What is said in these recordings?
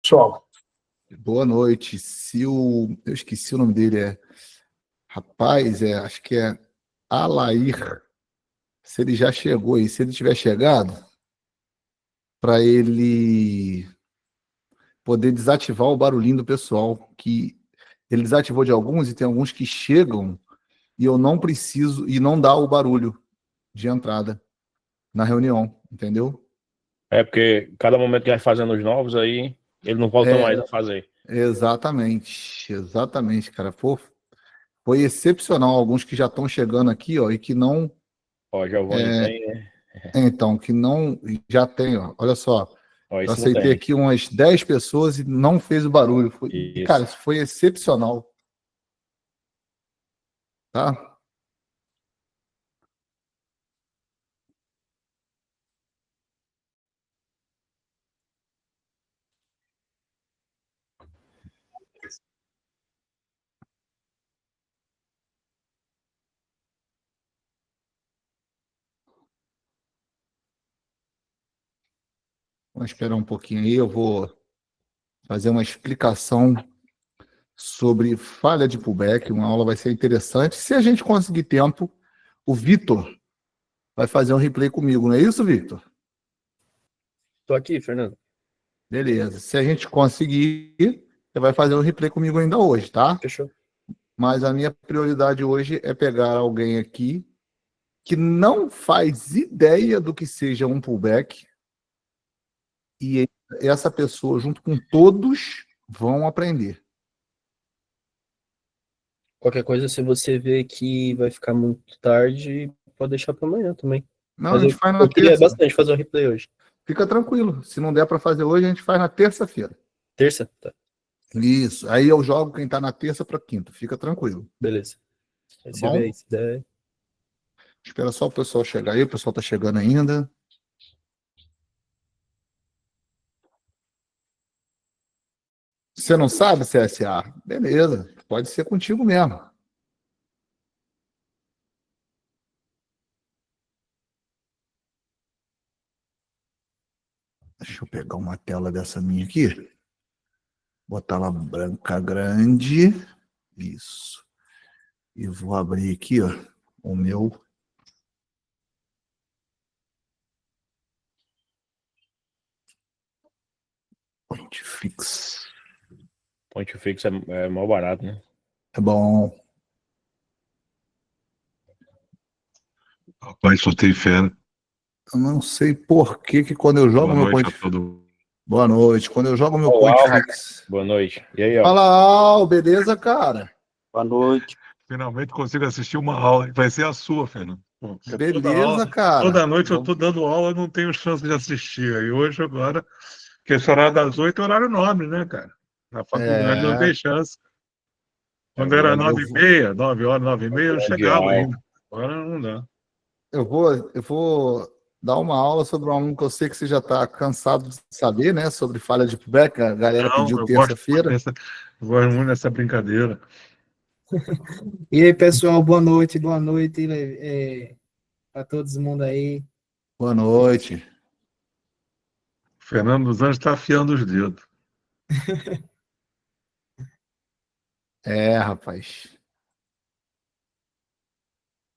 Pessoal, Boa noite. Eu esqueci o nome dele, rapaz, acho que é Alair. Se ele já chegou aí, se ele tiver chegado, para ele poder desativar o barulhinho do pessoal, que ele desativou de alguns e tem alguns que chegam e eu não preciso e não dá o barulho de entrada na reunião, entendeu? É porque cada momento que vai fazendo os novos aí, ele não volta mais a fazer. Exatamente, cara. Pô, foi excepcional alguns que já estão chegando aqui, ó, e que não. Ó, Giovanni tem, né? Então, que não. Já tem, ó. Olha só. Ó, Eu isso não aceitei tem. aqui umas 10 pessoas e não fez o barulho. Cara, Isso. isso foi excepcional. Tá? Vamos esperar um pouquinho aí. Eu vou fazer uma explicação sobre falha de pullback. Uma aula vai ser interessante. Se a gente conseguir tempo, o Vitor vai fazer um replay comigo, não é isso, Vitor? tô aqui, Fernando. Beleza. Se a gente conseguir, você vai fazer um replay comigo ainda hoje, tá? Fechou. Mas a minha prioridade hoje é pegar alguém aqui que não faz ideia do que seja um pullback e essa pessoa, junto com todos, vão aprender. Qualquer coisa, se você vê que vai ficar muito tarde, pode deixar para amanhã também. Não, Mas a gente faz na eu queria terça. bastante fazer um replay hoje. Fica tranquilo. Se não der para fazer hoje, a gente faz na terça-feira. Terça? Tá, Isso. Aí eu jogo quem está na terça para quinta. Fica tranquilo. beleza. Aí Tá você bom? vê aí se der. Espera só o pessoal chegar aí. O pessoal está chegando ainda. Você não sabe, CSA? Beleza. Pode ser contigo mesmo. Deixa eu pegar uma tela dessa minha aqui. Botar ela branca grande. Isso. E vou abrir aqui, ó, o meu. Point fix. Point fix é mal barato, né? É bom. Rapaz, soltei fera. Eu não sei por que quando eu jogo Boa meu noite point. a todo. Boa noite. Quando eu jogo meu Olá, point Alves. fix. Boa noite. E aí, ó? Fala, Al, beleza, cara? Boa noite. Finalmente consigo assistir uma aula. Vai ser a sua, Fernando. Porque Beleza, cara. toda noite eu estou dando aula e não tenho chance de assistir. E hoje, agora, que esse horário das 8 é horário nobre, né, cara? Na faculdade não tem chance. Quando era 9h30, 9 horas, 9h30, eu chegava ainda. Agora não dá. Eu vou dar uma aula sobre um aluno que eu sei que você já está cansado de saber, né? Sobre falha de pullback. A galera Não, pediu eu terça-feira. gosto muito dessa brincadeira. E aí, pessoal, boa noite a todos mundo aí. Boa noite. O Fernando dos Anjos está afiando os dedos. Rapaz.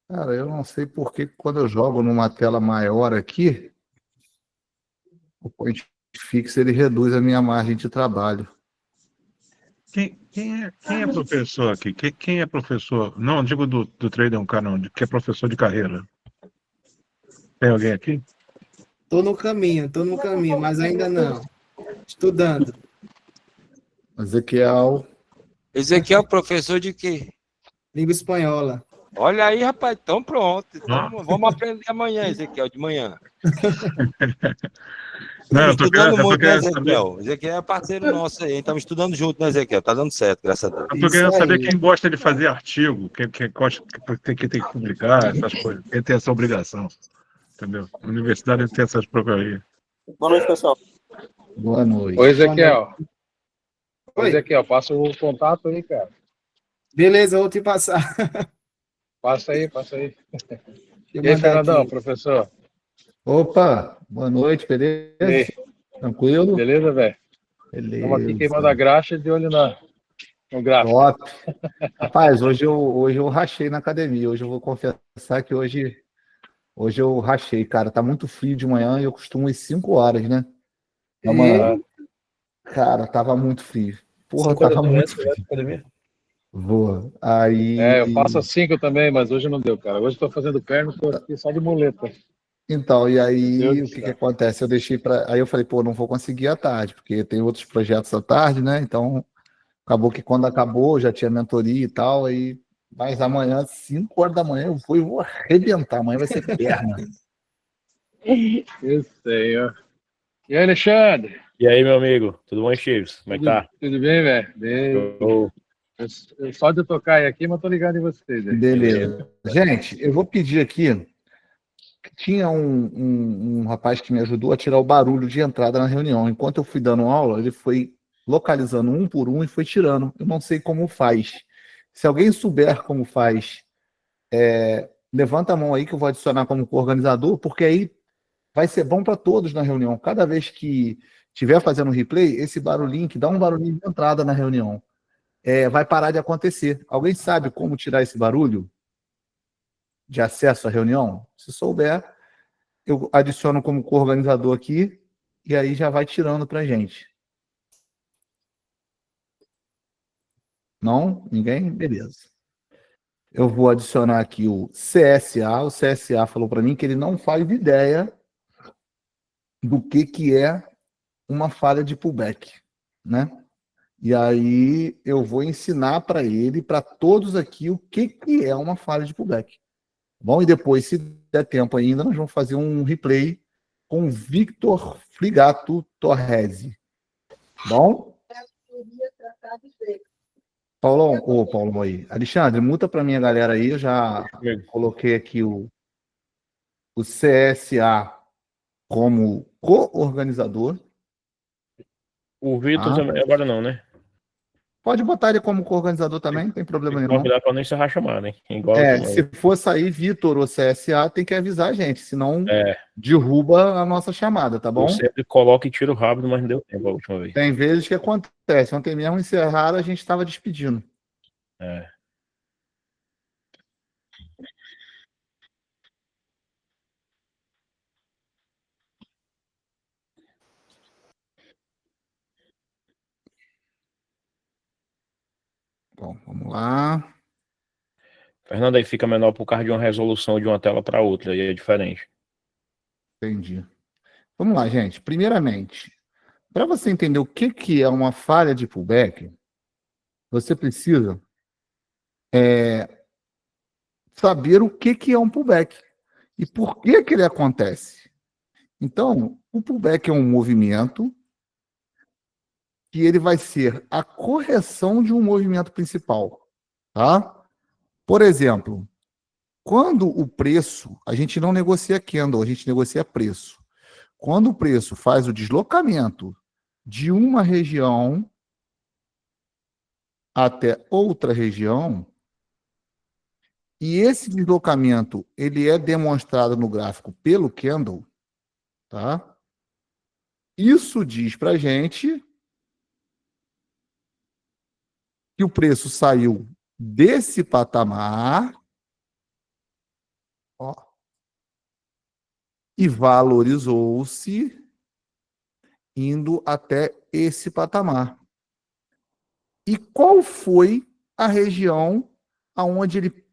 Cara, eu não sei por que quando eu jogo numa tela maior aqui, o point fix ele reduz a minha margem de trabalho. Quem é professor aqui? Quem é professor? Não, digo do Trader 1K, não, que é professor de carreira. Tem alguém aqui? Tô no caminho, mas ainda não. Estudando. Ezequiel, Ezequiel, professor de quê? Língua espanhola. Olha aí, rapaz, então pronto. Então, Ah. vamos aprender amanhã, Ezequiel, de manhã. Não, Estamos estudando muito, né, querendo saber. Ezequiel? Ezequiel é parceiro nosso aí, estamos estudando junto, né, Ezequiel? Tá dando certo, graças a Deus. Eu tô querendo Isso saber aí. quem gosta de fazer artigo, quem gosta, que tem que publicar, essas coisas. Quem tem essa obrigação, entendeu? A universidade tem essas porcarias. Boa noite, pessoal. boa noite. Oi, Ezequiel. Oi. Ezequiel, passa o contato aí, cara. Beleza, eu vou te passar. Passa aí. Deixa eu E aí, mandar Fernandão, aqui. professor? Opa, boa noite, beleza? E aí, Tranquilo? beleza, velho? Estamos aqui queimando a Beleza. graxa e de olho no gráfico. Top. Rapaz, hoje eu rachei na academia. Hoje eu vou confessar que hoje eu rachei, cara. Tá muito frio de manhã e eu costumo ir 5 horas, né? É uma, cara, tava muito frio. Porra, 5 horas tava da manhã muito você vai frio. pra academia? Vou. Eu faço às 5 também, mas hoje não deu, cara. Hoje estou fazendo perna, estou aqui só de muleta. Então, e Meu Deus aí, do o que que céu. acontece? Eu deixei para. Aí eu falei, pô, não vou conseguir à tarde, porque tem outros projetos à tarde, né? Então, acabou que quando acabou, já tinha mentoria e tal, aí. Mas amanhã, 5 horas da manhã, eu vou arrebentar. Amanhã vai ser perna. Eu sei, ó. E aí, Alexandre? E aí, meu amigo? Tudo bom, Chives? Como é que tá? Tudo bem, velho? Bem. Show. Só de eu tocar aqui, mas tô ligado em vocês aí. Beleza. Gente, eu vou pedir aqui. Tinha um rapaz que me ajudou a tirar o barulho de entrada na reunião. Enquanto eu fui dando aula, ele foi localizando um por um e foi tirando. Eu não sei como faz. Se alguém souber como faz, levanta a mão aí que eu vou adicionar como organizador, porque aí vai ser bom para todos na reunião. Cada vez que estiver fazendo replay, esse barulhinho, que dá um barulhinho de entrada na reunião, vai parar de acontecer. Alguém sabe como tirar esse barulho de acesso à reunião? Se souber, eu adiciono como coorganizador aqui e aí já vai tirando para gente. Não? Ninguém? Beleza. Eu vou adicionar aqui o CSA. O CSA falou para mim que ele não faz ideia do que é uma falha de pullback, né? E aí eu vou ensinar para ele, para todos aqui, o que é uma falha de pullback. Bom, e depois, se der tempo ainda, nós vamos fazer um replay com Victor Frigato Torresi. Bom? Paulão, Paulão aí. Alexandre, muta para minha galera aí. Eu já coloquei aqui o CSA como co-organizador. O Vitor Tá? também, agora não, né? Pode botar ele como co-organizador também, não tem problema Tem que nenhum. convidar pra não encerrar a chamada, hein? Igual eu Se também. for sair Vitor ou CSA, tem que avisar a gente, senão É, derruba a nossa chamada, tá eu bom? sempre coloco e tiro rápido, mas não deu tempo a última vez. Tem vezes que acontece. Ontem mesmo encerraram, a gente estava despedindo. É. Bom, vamos lá. Fernando, aí fica menor por causa de uma resolução de uma tela para outra, aí é diferente. Entendi. Vamos lá, gente. Primeiramente, para você entender o que é uma falha de pullback, você precisa saber o que é um pullback e por que ele acontece. Então, o pullback é um movimento que ele vai ser a correção de um movimento principal, tá? Por exemplo, quando o preço, a gente não negocia candle, a gente negocia preço. Quando o preço faz o deslocamento de uma região até outra região, e esse deslocamento ele é demonstrado no gráfico pelo candle, tá? Isso diz para a gente que o preço saiu desse patamar, ó, e valorizou-se indo até esse patamar. E qual foi a região aonde ele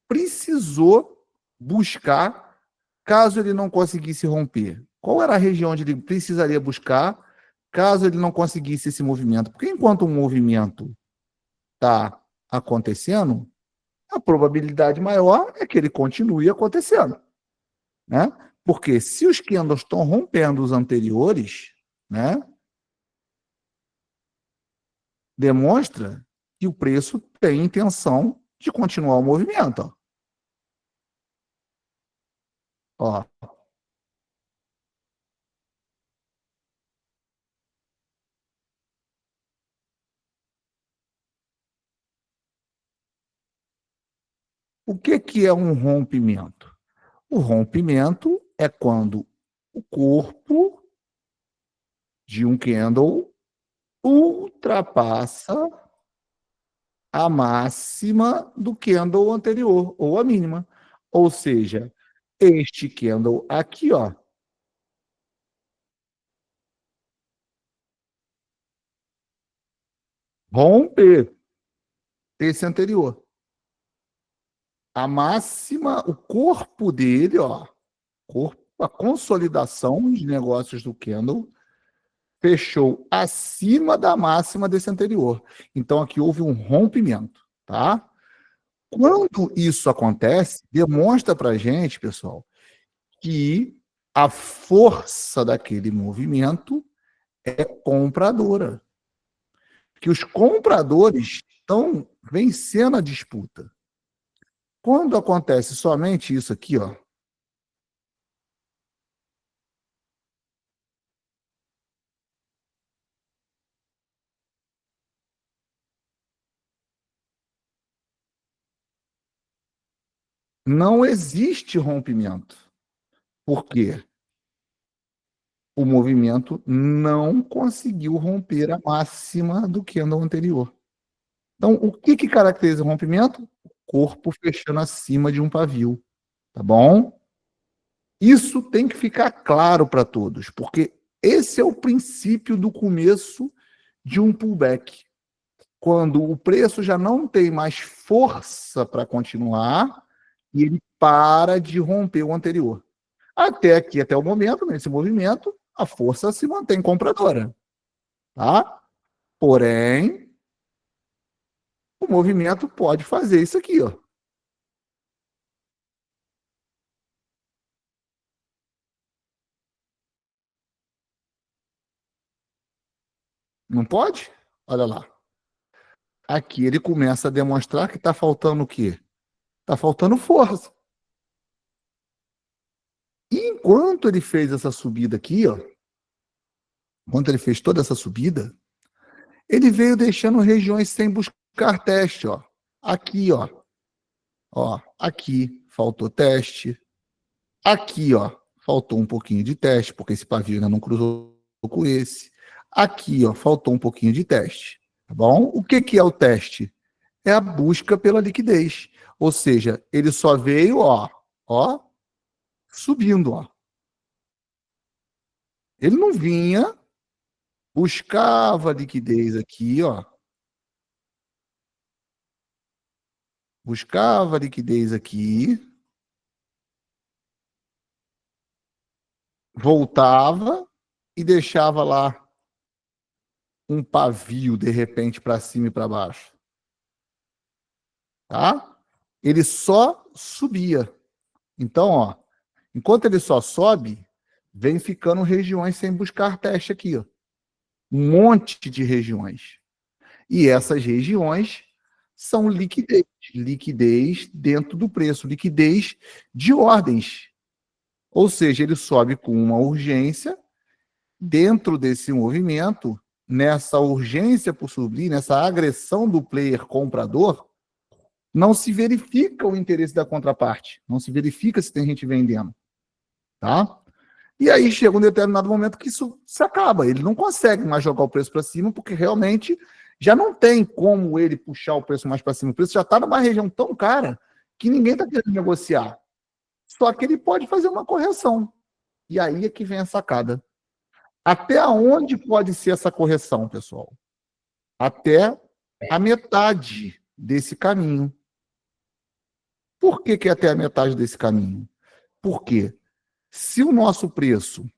precisou buscar caso ele não conseguisse romper? Qual era a região onde ele precisaria buscar caso ele não conseguisse esse movimento? Porque enquanto o movimento está acontecendo, a probabilidade maior é que ele continue acontecendo, né? Porque se os candles estão rompendo os anteriores, né, demonstra que o preço tem intenção de continuar o movimento. Ó. O que é um rompimento? O rompimento é quando o corpo de um candle ultrapassa a máxima do candle anterior, ou a mínima. Ou seja, este candle aqui, ó, romper esse anterior. A máxima, o corpo dele, ó, a consolidação de negócios do candle fechou acima da máxima desse anterior. Então aqui houve um rompimento, tá? Quando isso acontece, demonstra para gente, pessoal, que a força daquele movimento é compradora. Que os compradores estão vencendo a disputa. Quando acontece somente isso aqui, ó, não existe rompimento. Por quê? O movimento não conseguiu romper a máxima do candle anterior. Então, o que caracteriza o rompimento? O corpo fechando acima de um pavio, tá bom? Isso tem que ficar claro para todos, porque esse é o princípio do começo de um pullback. Quando o preço já não tem mais força para continuar e ele para de romper o anterior. Até aqui, até o momento, nesse movimento, a força se mantém compradora, tá? Porém, o movimento pode fazer isso aqui, ó. Não pode? Olha lá. Aqui ele começa a demonstrar que está faltando o quê? Está faltando força. E enquanto ele fez essa subida aqui, ó, enquanto ele fez toda essa subida, ele veio deixando regiões sem buscar teste, ó. Aqui, ó. Ó, aqui faltou teste. Aqui, ó, faltou um pouquinho de teste, porque esse pavio ainda não cruzou com esse. Aqui, ó, faltou um pouquinho de teste, tá bom? O que é o teste? É a busca pela liquidez. Ou seja, ele só veio, ó, subindo, ó. Ele não vinha, buscava liquidez aqui, ó. Buscava liquidez aqui, voltava e deixava lá um pavio de repente para cima e para baixo, tá? Ele só subia. Então, ó, enquanto ele só sobe, vem ficando regiões sem buscar teste aqui, ó. Um monte de regiões. E essas regiões são liquidez, liquidez dentro do preço, liquidez de ordens. Ou seja, ele sobe com uma urgência dentro desse movimento, nessa urgência por subir, nessa agressão do player comprador, não se verifica o interesse da contraparte, não se verifica se tem gente vendendo, tá? E aí chega um determinado momento que isso se acaba, ele não consegue mais jogar o preço para cima, porque realmente já não tem como ele puxar o preço mais para cima, o preço já está numa região tão cara que ninguém está querendo negociar. Só que ele pode fazer uma correção. E aí é que vem a sacada. Até onde pode ser essa correção, pessoal? Até a metade desse caminho. Por que é até a metade desse caminho? Porque se o nosso preço,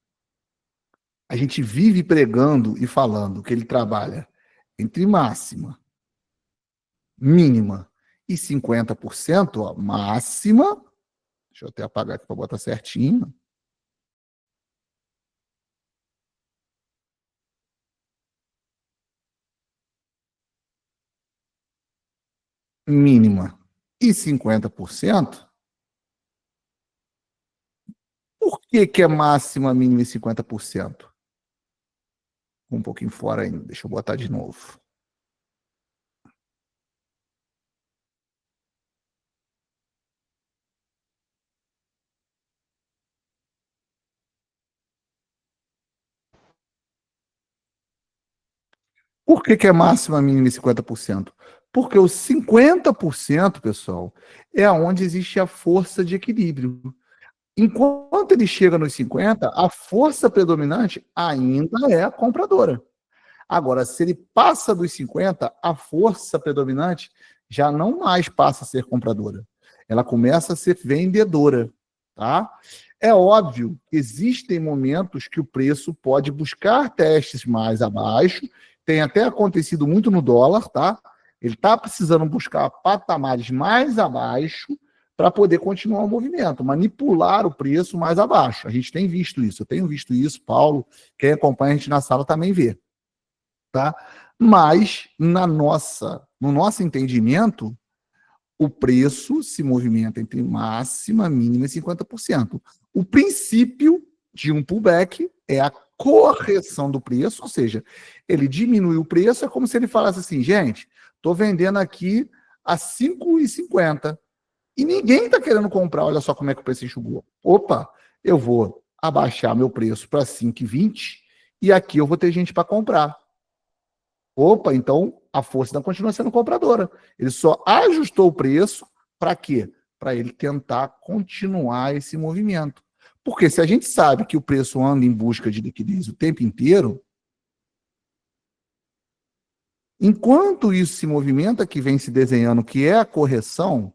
a gente vive pregando e falando que ele trabalha entre máxima, mínima e 50%, ó, máxima, deixa eu até apagar aqui para botar certinho, mínima e 50%, por que é máxima, mínima e 50%? Um pouquinho fora ainda, deixa eu botar de novo. Por que é máxima, mínima e 50%? Porque os 50%, pessoal, é onde existe a força de equilíbrio. Enquanto ele chega nos 50%, a força predominante ainda é a compradora. Agora, se ele passa dos 50%, a força predominante já não mais passa a ser compradora. Ela começa a ser vendedora, tá? É óbvio que existem momentos que o preço pode buscar testes mais abaixo, tem até acontecido muito no dólar, tá? Ele está precisando buscar patamares mais abaixo para poder continuar o movimento, manipular o preço mais abaixo. A gente tem visto isso, eu tenho visto isso, Paulo, quem acompanha a gente na sala também vê, tá? Mas no nosso entendimento, o preço se movimenta entre máxima, mínima e 50%. O princípio de um pullback é a correção do preço, ou seja, ele diminui o preço, é como se ele falasse assim, gente, estou vendendo aqui a 5,50 e ninguém está querendo comprar, olha só como é que o preço enxugou. Opa, eu vou abaixar meu preço para 5,20 e aqui eu vou ter gente para comprar. Opa, então a força ainda continua sendo compradora. Ele só ajustou o preço para quê? Para ele tentar continuar esse movimento. Porque se a gente sabe que o preço anda em busca de liquidez o tempo inteiro, enquanto isso se movimenta, que vem se desenhando, que é a correção,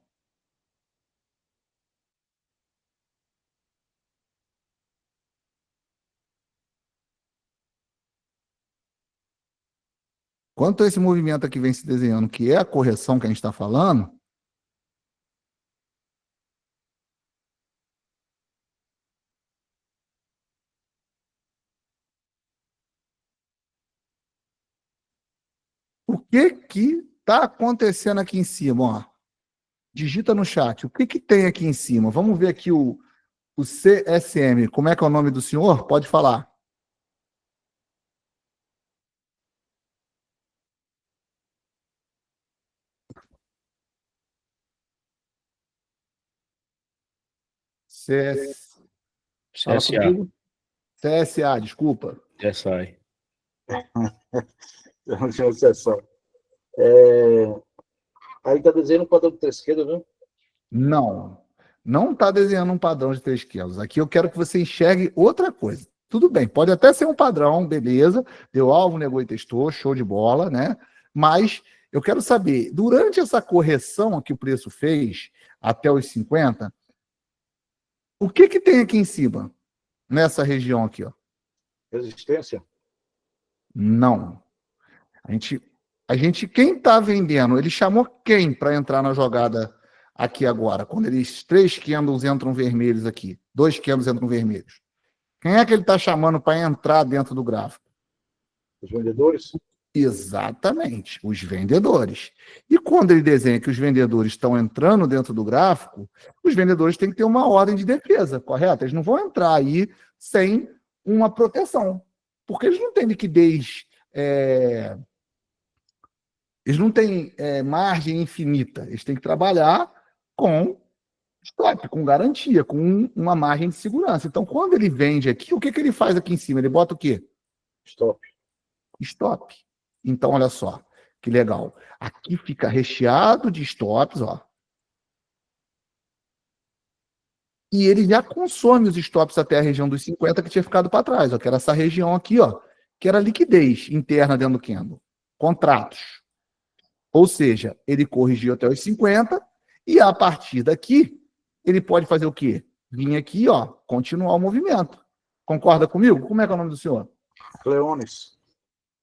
quanto esse movimento aqui vem se desenhando, que é a correção que a gente está falando, o que está acontecendo aqui em cima? Ó, digita no chat, o que tem aqui em cima? Vamos ver aqui o CSM. Como é que é o nome do senhor? Pode falar. Fala CSA. comigo. CSA, desculpa. CSI. Tinha exceção. Aí está desenhando um padrão de 3 esquerda, né? Não está desenhando um padrão de 3 quilos. Aqui eu quero que você enxergue outra coisa. Tudo bem, pode até ser um padrão, beleza, deu alvo, negou e testou, show de bola, né? Mas eu quero saber, durante essa correção que o preço fez, até os 50, o que tem aqui em cima, nessa região aqui, ó? Resistência. Não. Quem está vendendo, ele chamou quem para entrar na jogada aqui agora? Quando eles 3 candles entram vermelhos aqui, 2 candles entram vermelhos. Quem é que ele está chamando para entrar dentro do gráfico? Os vendedores? Exatamente, os vendedores. E quando ele desenha que os vendedores estão entrando dentro do gráfico, os vendedores têm que ter uma ordem de defesa, correto? Eles não vão entrar aí sem uma proteção, porque eles não têm liquidez, eles não têm margem infinita, eles têm que trabalhar com stop, com garantia, com uma margem de segurança. Então, quando ele vende aqui, o que ele faz aqui em cima? Ele bota o quê? Stop. Stop. Então, olha só, que legal. Aqui fica recheado de stops, ó. E ele já consome os stops até a região dos 50 que tinha ficado para trás, ó, que era essa região aqui, ó, que era liquidez interna dentro do candle. Contratos. Ou seja, ele corrigiu até os 50 e a partir daqui ele pode fazer o quê? Vir aqui, ó, continuar o movimento. Concorda comigo? Como é que é o nome do senhor? Leones.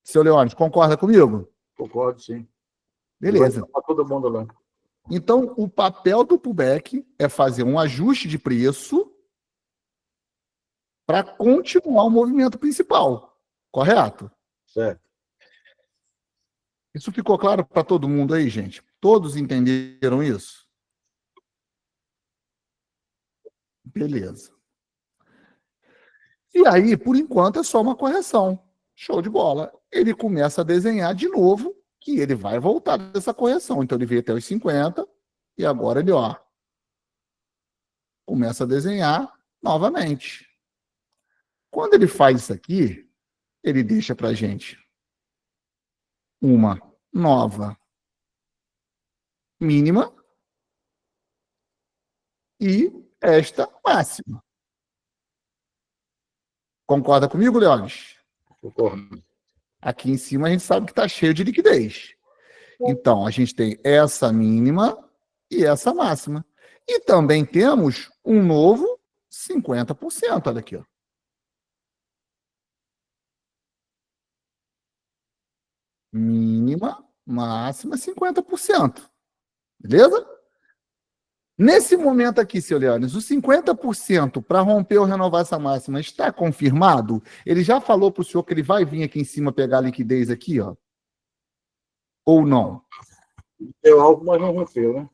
Seu Leônidas, concorda comigo? Concordo, sim. Beleza. Para todo mundo lá. Então, o papel do pullback é fazer um ajuste de preço para continuar o movimento principal. Correto? Certo. Isso ficou claro para todo mundo aí, gente? Todos entenderam isso? Beleza. E aí, por enquanto, é só uma correção. Show de bola. Ele começa a desenhar de novo que ele vai voltar dessa correção. Então, ele veio até os 50 e agora ele, ó, começa a desenhar novamente. Quando ele faz isso aqui, ele deixa para a gente uma nova mínima e esta máxima. Concorda comigo, Leones? Concordo. Aqui em cima a gente sabe que está cheio de liquidez. Então, a gente tem essa mínima e essa máxima. E também temos um novo 50%. Olha aqui, ó. Mínima, máxima, 50%. Beleza? Nesse momento aqui, seu Leones, os 50% para romper ou renovar essa máxima está confirmado? Ele já falou para o senhor que ele vai vir aqui em cima pegar a liquidez aqui, ó? Ou não? Deu algo, mas não rompeu, né?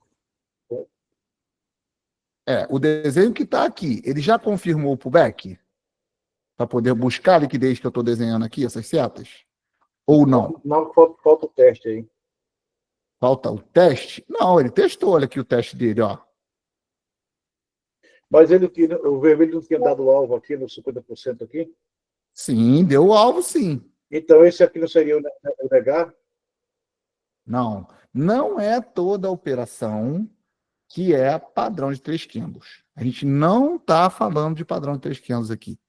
O desenho que está aqui, ele já confirmou o pullback? Para poder buscar a liquidez que eu estou desenhando aqui, essas setas? Ou não? Não, falta o teste aí. Falta o teste? Não, ele testou, olha aqui o teste dele, ó. Mas o vermelho não tinha dado alvo aqui no 50% aqui? Sim, deu o alvo, sim. Então esse aqui não seria o negar? Não, não é toda a operação que é padrão de 3 candles. A gente não está falando de padrão de 3 candles aqui.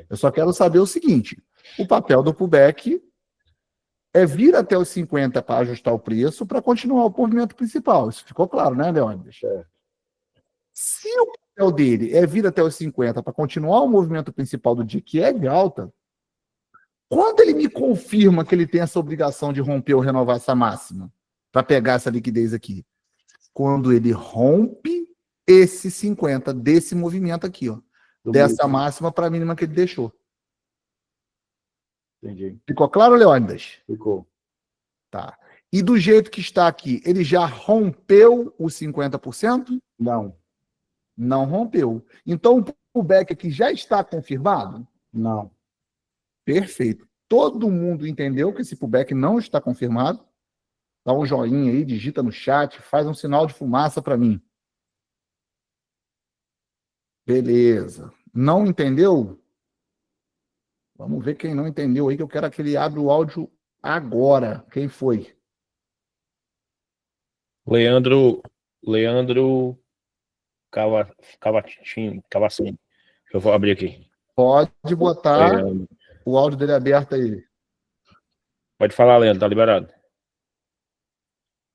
Eu só quero saber o seguinte, o papel do pullback é vir até os 50 para ajustar o preço para continuar o movimento principal. Isso ficou claro, né, Leônidas? Se o papel dele é vir até os 50 para continuar o movimento principal do dia, que é de alta, quando ele me confirma que ele tem essa obrigação de romper ou renovar essa máxima para pegar essa liquidez aqui? Quando ele rompe esse 50 desse movimento aqui, ó, dessa máxima para a mínima que ele deixou. Entendi. Ficou claro, Leônidas? Ficou. Tá. E do jeito que está aqui, ele já rompeu os 50%? Não. Não rompeu. Então o pullback aqui já está confirmado? Não. Perfeito. Todo mundo entendeu que esse pullback não está confirmado? Dá um joinha aí, digita no chat, faz um sinal de fumaça para mim. Beleza. Não entendeu? Vamos ver quem não entendeu aí, que eu quero que ele abra o áudio agora. Quem foi? Leandro Cavacini. Eu vou abrir aqui. Pode botar Leandro. o áudio dele aberto aí. Pode falar, Leandro, tá liberado.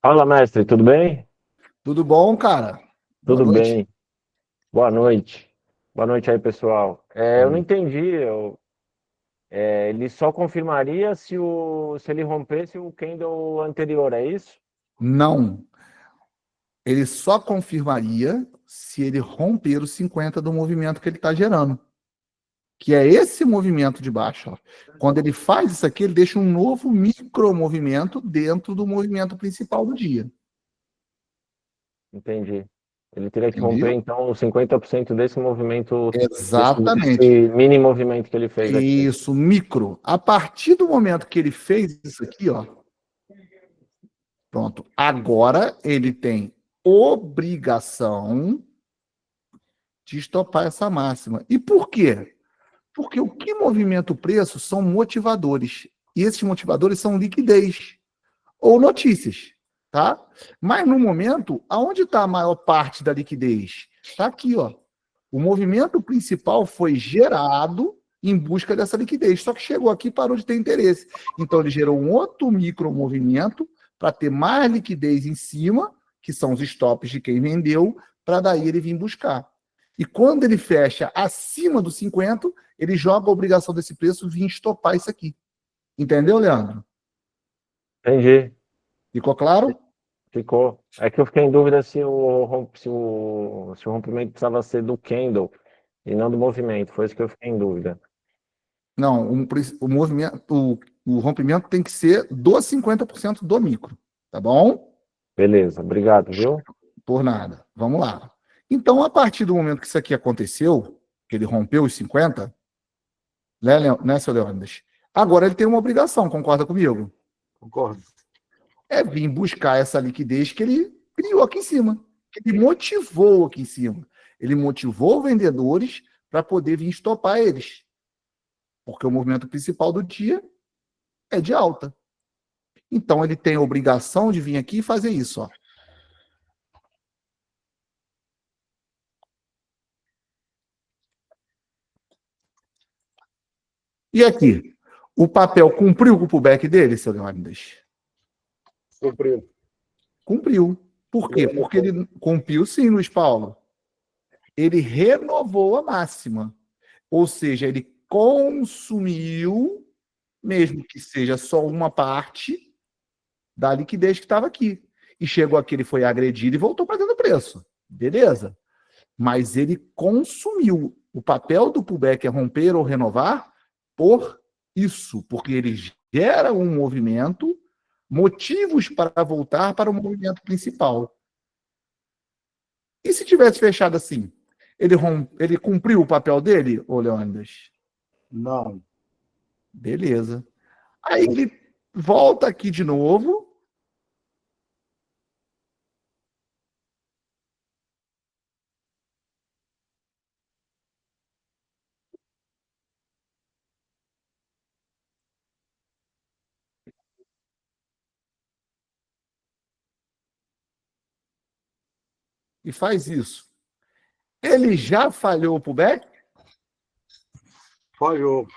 Fala, mestre, tudo bem? Tudo bom, cara? Boa Tudo noite. bem. Boa noite. Boa noite aí, pessoal. Eu não entendi. Ele só confirmaria se ele rompesse o candle anterior, é isso? Não. Ele só confirmaria se ele romper os 50 do movimento que ele está gerando. Que é esse movimento de baixo. Ó. Quando ele faz isso aqui, ele deixa um novo micromovimento dentro do movimento principal do dia. Entendi. Ele teria que Entendeu? romper, então, os 50% desse movimento, Exatamente. desse mini movimento que ele fez aqui. Isso, micro. A partir do momento que ele fez isso aqui, ó. Pronto. Agora ele tem obrigação de estopar essa máxima. E por quê? Porque o que movimenta o preço são motivadores. E esses motivadores são liquidez ou notícias, tá? Mas no momento, aonde está a maior parte da liquidez? Está aqui, ó. O movimento principal foi gerado em busca dessa liquidez, só que chegou aqui e parou de ter interesse. Então ele gerou um outro micromovimento para ter mais liquidez em cima, que são os stops de quem vendeu, para daí ele vir buscar. E quando ele fecha acima dos 50, ele joga a obrigação desse preço vir estopar isso aqui. Entendeu, Leandro? Entendi. Ficou claro? Ficou. É que eu fiquei em dúvida se o rompimento precisava ser do candle e não do movimento. Foi isso que eu fiquei em dúvida. Não, o movimento, o rompimento tem que ser dos 50% do micro, tá bom? Beleza, obrigado, viu? Por nada. Vamos lá. Então, a partir do momento que isso aqui aconteceu, que ele rompeu os 50, né, seu Leônidas? Agora ele tem uma obrigação, concorda comigo? Concordo. É vir buscar essa liquidez que ele criou aqui em cima, que ele motivou aqui em cima. Ele motivou vendedores para poder vir estopar eles. Porque o movimento principal do dia é de alta. Então ele tem a obrigação de vir aqui e fazer isso, ó. E aqui, o papel cumpriu com o pullback dele, seu Leônidas? Cumpriu. Cumpriu. Por quê? Porque ele cumpriu sim, Luiz Paulo. Ele renovou a máxima. Ou seja, ele consumiu, mesmo que seja só uma parte, da liquidez que estava aqui. E chegou aqui, ele foi agredido e voltou para dentro do preço. Beleza. Mas ele consumiu. O papel do pullback é romper ou renovar por isso, porque ele gera um movimento, motivos para voltar para o movimento principal. E se tivesse fechado assim? Ele cumpriu o papel dele, ô Leônidas? Não. Beleza. Aí ele volta aqui de novo. E faz isso. Ele já falhou o pullback? Falhou.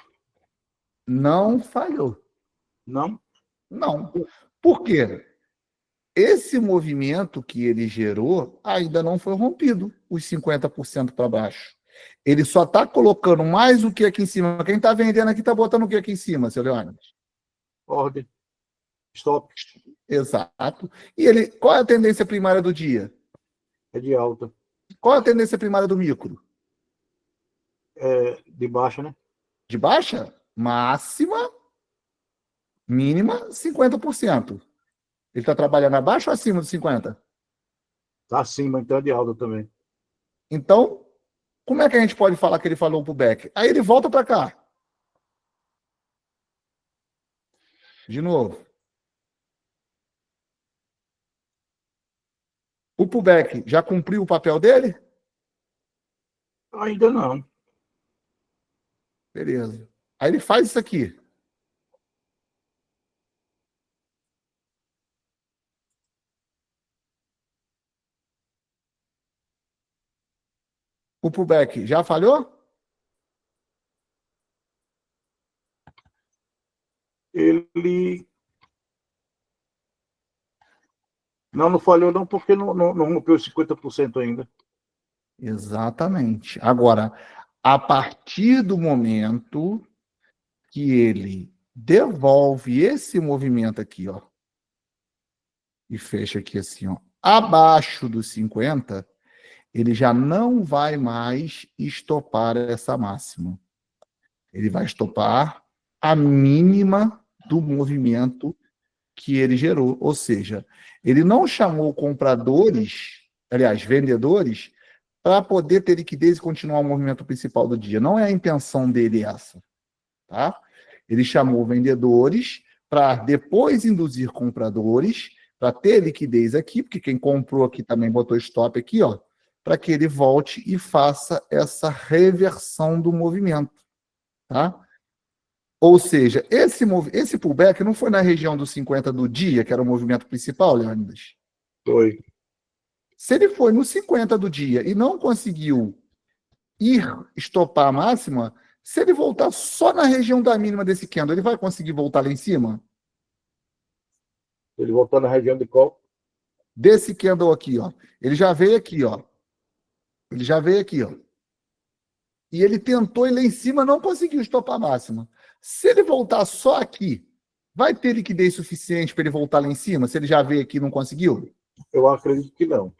Não falhou. Não? Não. Por quê? Esse movimento que ele gerou ainda não foi rompido, os 50% para baixo. Ele só está colocando mais o que aqui em cima. Quem está vendendo aqui está botando o que aqui em cima, seu Leônidas? Ordem. Stop. Exato. E ele, qual é a tendência primária do dia? É de alta. Qual é a tendência primária do micro? É de baixa, né? De baixa? Máxima, mínima, 50%. Ele está trabalhando abaixo ou acima dos 50%? Tá acima, então é de alta também. Então, como é que a gente pode falar que ele falou pro back? Aí ele volta para cá. De novo. O pullback já cumpriu o papel dele? Ainda não. Beleza. Aí ele faz isso aqui. O pullback já falhou? Ele. Não falhou, não, porque não rompeu os 50% ainda. Exatamente. Agora, a partir do momento que ele devolve esse movimento aqui, ó, e fecha aqui assim, ó, abaixo dos 50, ele já não vai mais estopar essa máxima. Ele vai estopar a mínima do movimento que ele gerou. Ou seja, ele não chamou compradores, aliás, vendedores, para poder ter liquidez e continuar o movimento principal do dia. Não é a intenção dele essa. Tá? Ele chamou vendedores para depois induzir compradores para ter liquidez aqui, porque quem comprou aqui também botou stop aqui, ó, para que ele volte e faça essa reversão do movimento. Tá? Ou seja, esse pullback não foi na região dos 50 do dia, que era o movimento principal, Leônidas? Foi. Se ele foi no 50 do dia e não conseguiu ir estopar a máxima, se ele voltar só na região da mínima desse candle, ele vai conseguir voltar lá em cima? Ele voltou na região de qual? Desse candle aqui, ó. Ele já veio aqui, ó. Ele já veio aqui, ó. E ele tentou ir lá em cima, não conseguiu estopar a máxima. Se ele voltar só aqui, vai ter liquidez suficiente para ele voltar lá em cima? Se ele já veio aqui e não conseguiu? Eu acredito que não.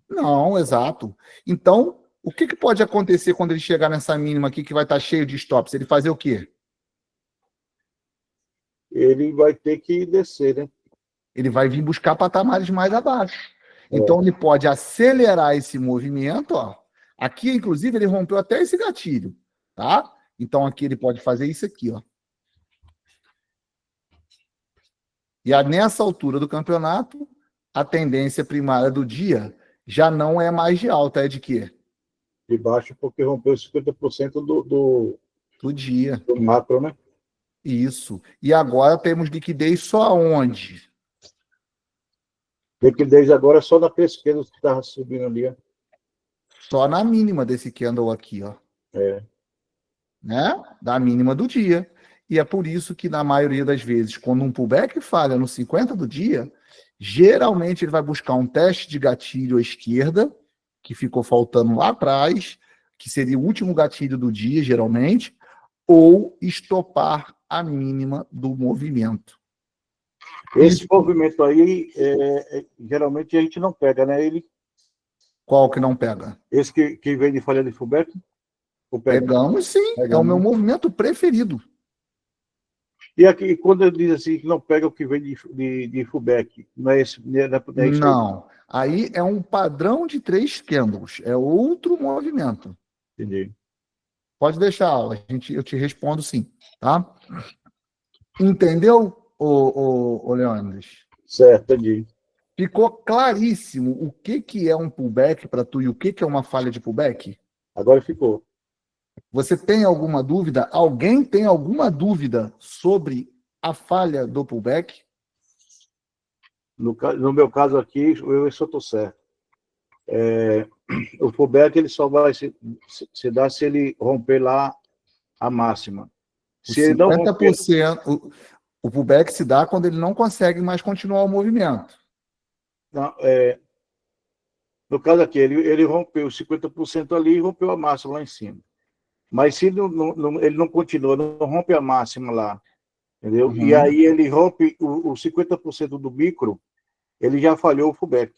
Não, exato. Então, o que pode acontecer quando ele chegar nessa mínima aqui, que vai estar cheio de stops? Ele fazer o quê? Ele vai ter que descer, né? Ele vai vir buscar patamares mais abaixo. Então, ele pode acelerar esse movimento, ó. Aqui, inclusive, ele rompeu até esse gatilho, tá? Então, aqui ele pode fazer isso aqui, ó. E nessa altura do campeonato, a tendência primária do dia já não é mais de alta, é de quê? De baixo, porque rompeu 50% do Do dia. macro, né? Isso. E agora temos liquidez só onde? Liquidez agora é só na pesquisa que estava subindo ali, ó. Só na mínima desse candle aqui, ó. É. Né? Da mínima do dia. E é por isso que, na maioria das vezes, quando um pullback falha no 50 do dia, geralmente ele vai buscar um teste de gatilho à esquerda, que ficou faltando lá atrás, que seria o último gatilho do dia, geralmente, ou estopar a mínima do movimento. Esse movimento aí, geralmente a gente não pega, né? Qual que não pega? Esse que vem de falha de fullback? Ou pega? Pegamos sim, é o meu movimento preferido. E aqui, quando ele diz assim que não pega o que vem de fullback, não é esse? Não é isso aí? Não, aí é um padrão de 3 candles, é outro movimento. Entendi. Pode deixar, aula, eu te respondo sim, tá? Entendeu, ô Leandro? Certo, entendi. Ficou claríssimo o que é um pullback para tu e o que é uma falha de pullback? Agora ficou. Você tem alguma dúvida? Alguém tem alguma dúvida sobre a falha do pullback? No meu caso aqui, eu estou certo. O fullback ele só vai se dar se ele romper lá a máxima. Se ele não romper, 50%, o pullback se dá quando ele não consegue mais continuar o movimento. não, no caso aqui, ele rompeu 50% ali e rompeu a máxima lá em cima. Mas se ele não continua, não rompe a máxima lá, entendeu? Uhum. E aí ele rompe o 50% do micro, ele já falhou o fullback.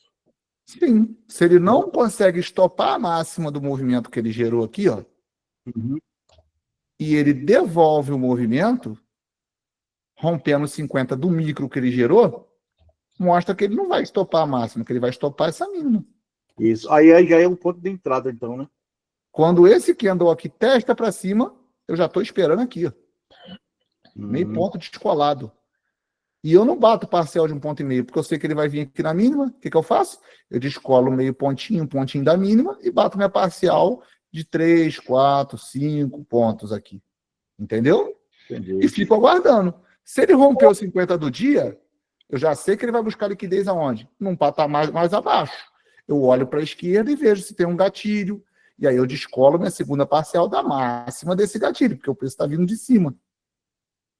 Sim, se ele não consegue estopar a máxima do movimento que ele gerou aqui, ó, Uhum. e ele devolve o movimento, rompendo 50 do micro que ele gerou, mostra que ele não vai estopar a máxima, que ele vai estopar essa mínima. Isso. Aí já é um ponto de entrada, então, né? Quando esse candle aqui testa para cima, eu já estou esperando aqui, ó, meio ponto descolado. E eu não bato parcial de 1,5, porque eu sei que ele vai vir aqui na mínima. O que eu faço? Eu descolo meio pontinho, um pontinho da mínima e bato minha parcial de 3, 4, 5 pontos aqui. Entendeu? Entendi. E fico aguardando. Se ele romper os 50 do dia, eu já sei que ele vai buscar liquidez aonde? Num patamar mais abaixo. Eu olho para a esquerda e vejo se tem um gatilho. E aí eu descolo minha segunda parcial da máxima desse gatilho, porque o preço está vindo de cima.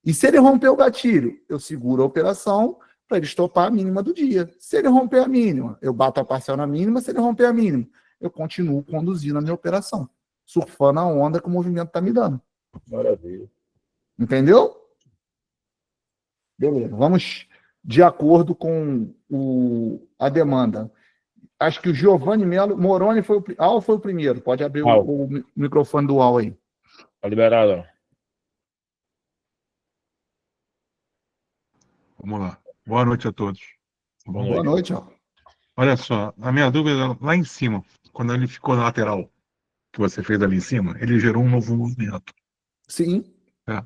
E se ele romper o gatilho, eu seguro a operação para ele estopar a mínima do dia. Se ele romper a mínima, eu bato a parcial na mínima. Se ele romper a mínima, eu continuo conduzindo a minha operação, surfando a onda que o movimento está me dando. Maravilha. Entendeu? Beleza. Vamos de acordo com a demanda. Acho que o Giovanni Melo, Moroni foi o primeiro. Pode abrir o microfone do Al aí. Tá liberado, ó. Vamos lá. Boa noite a todos. Boa noite, ó. Olha só, a minha dúvida lá em cima, quando ele ficou na lateral, que você fez ali em cima, ele gerou um novo movimento. Sim.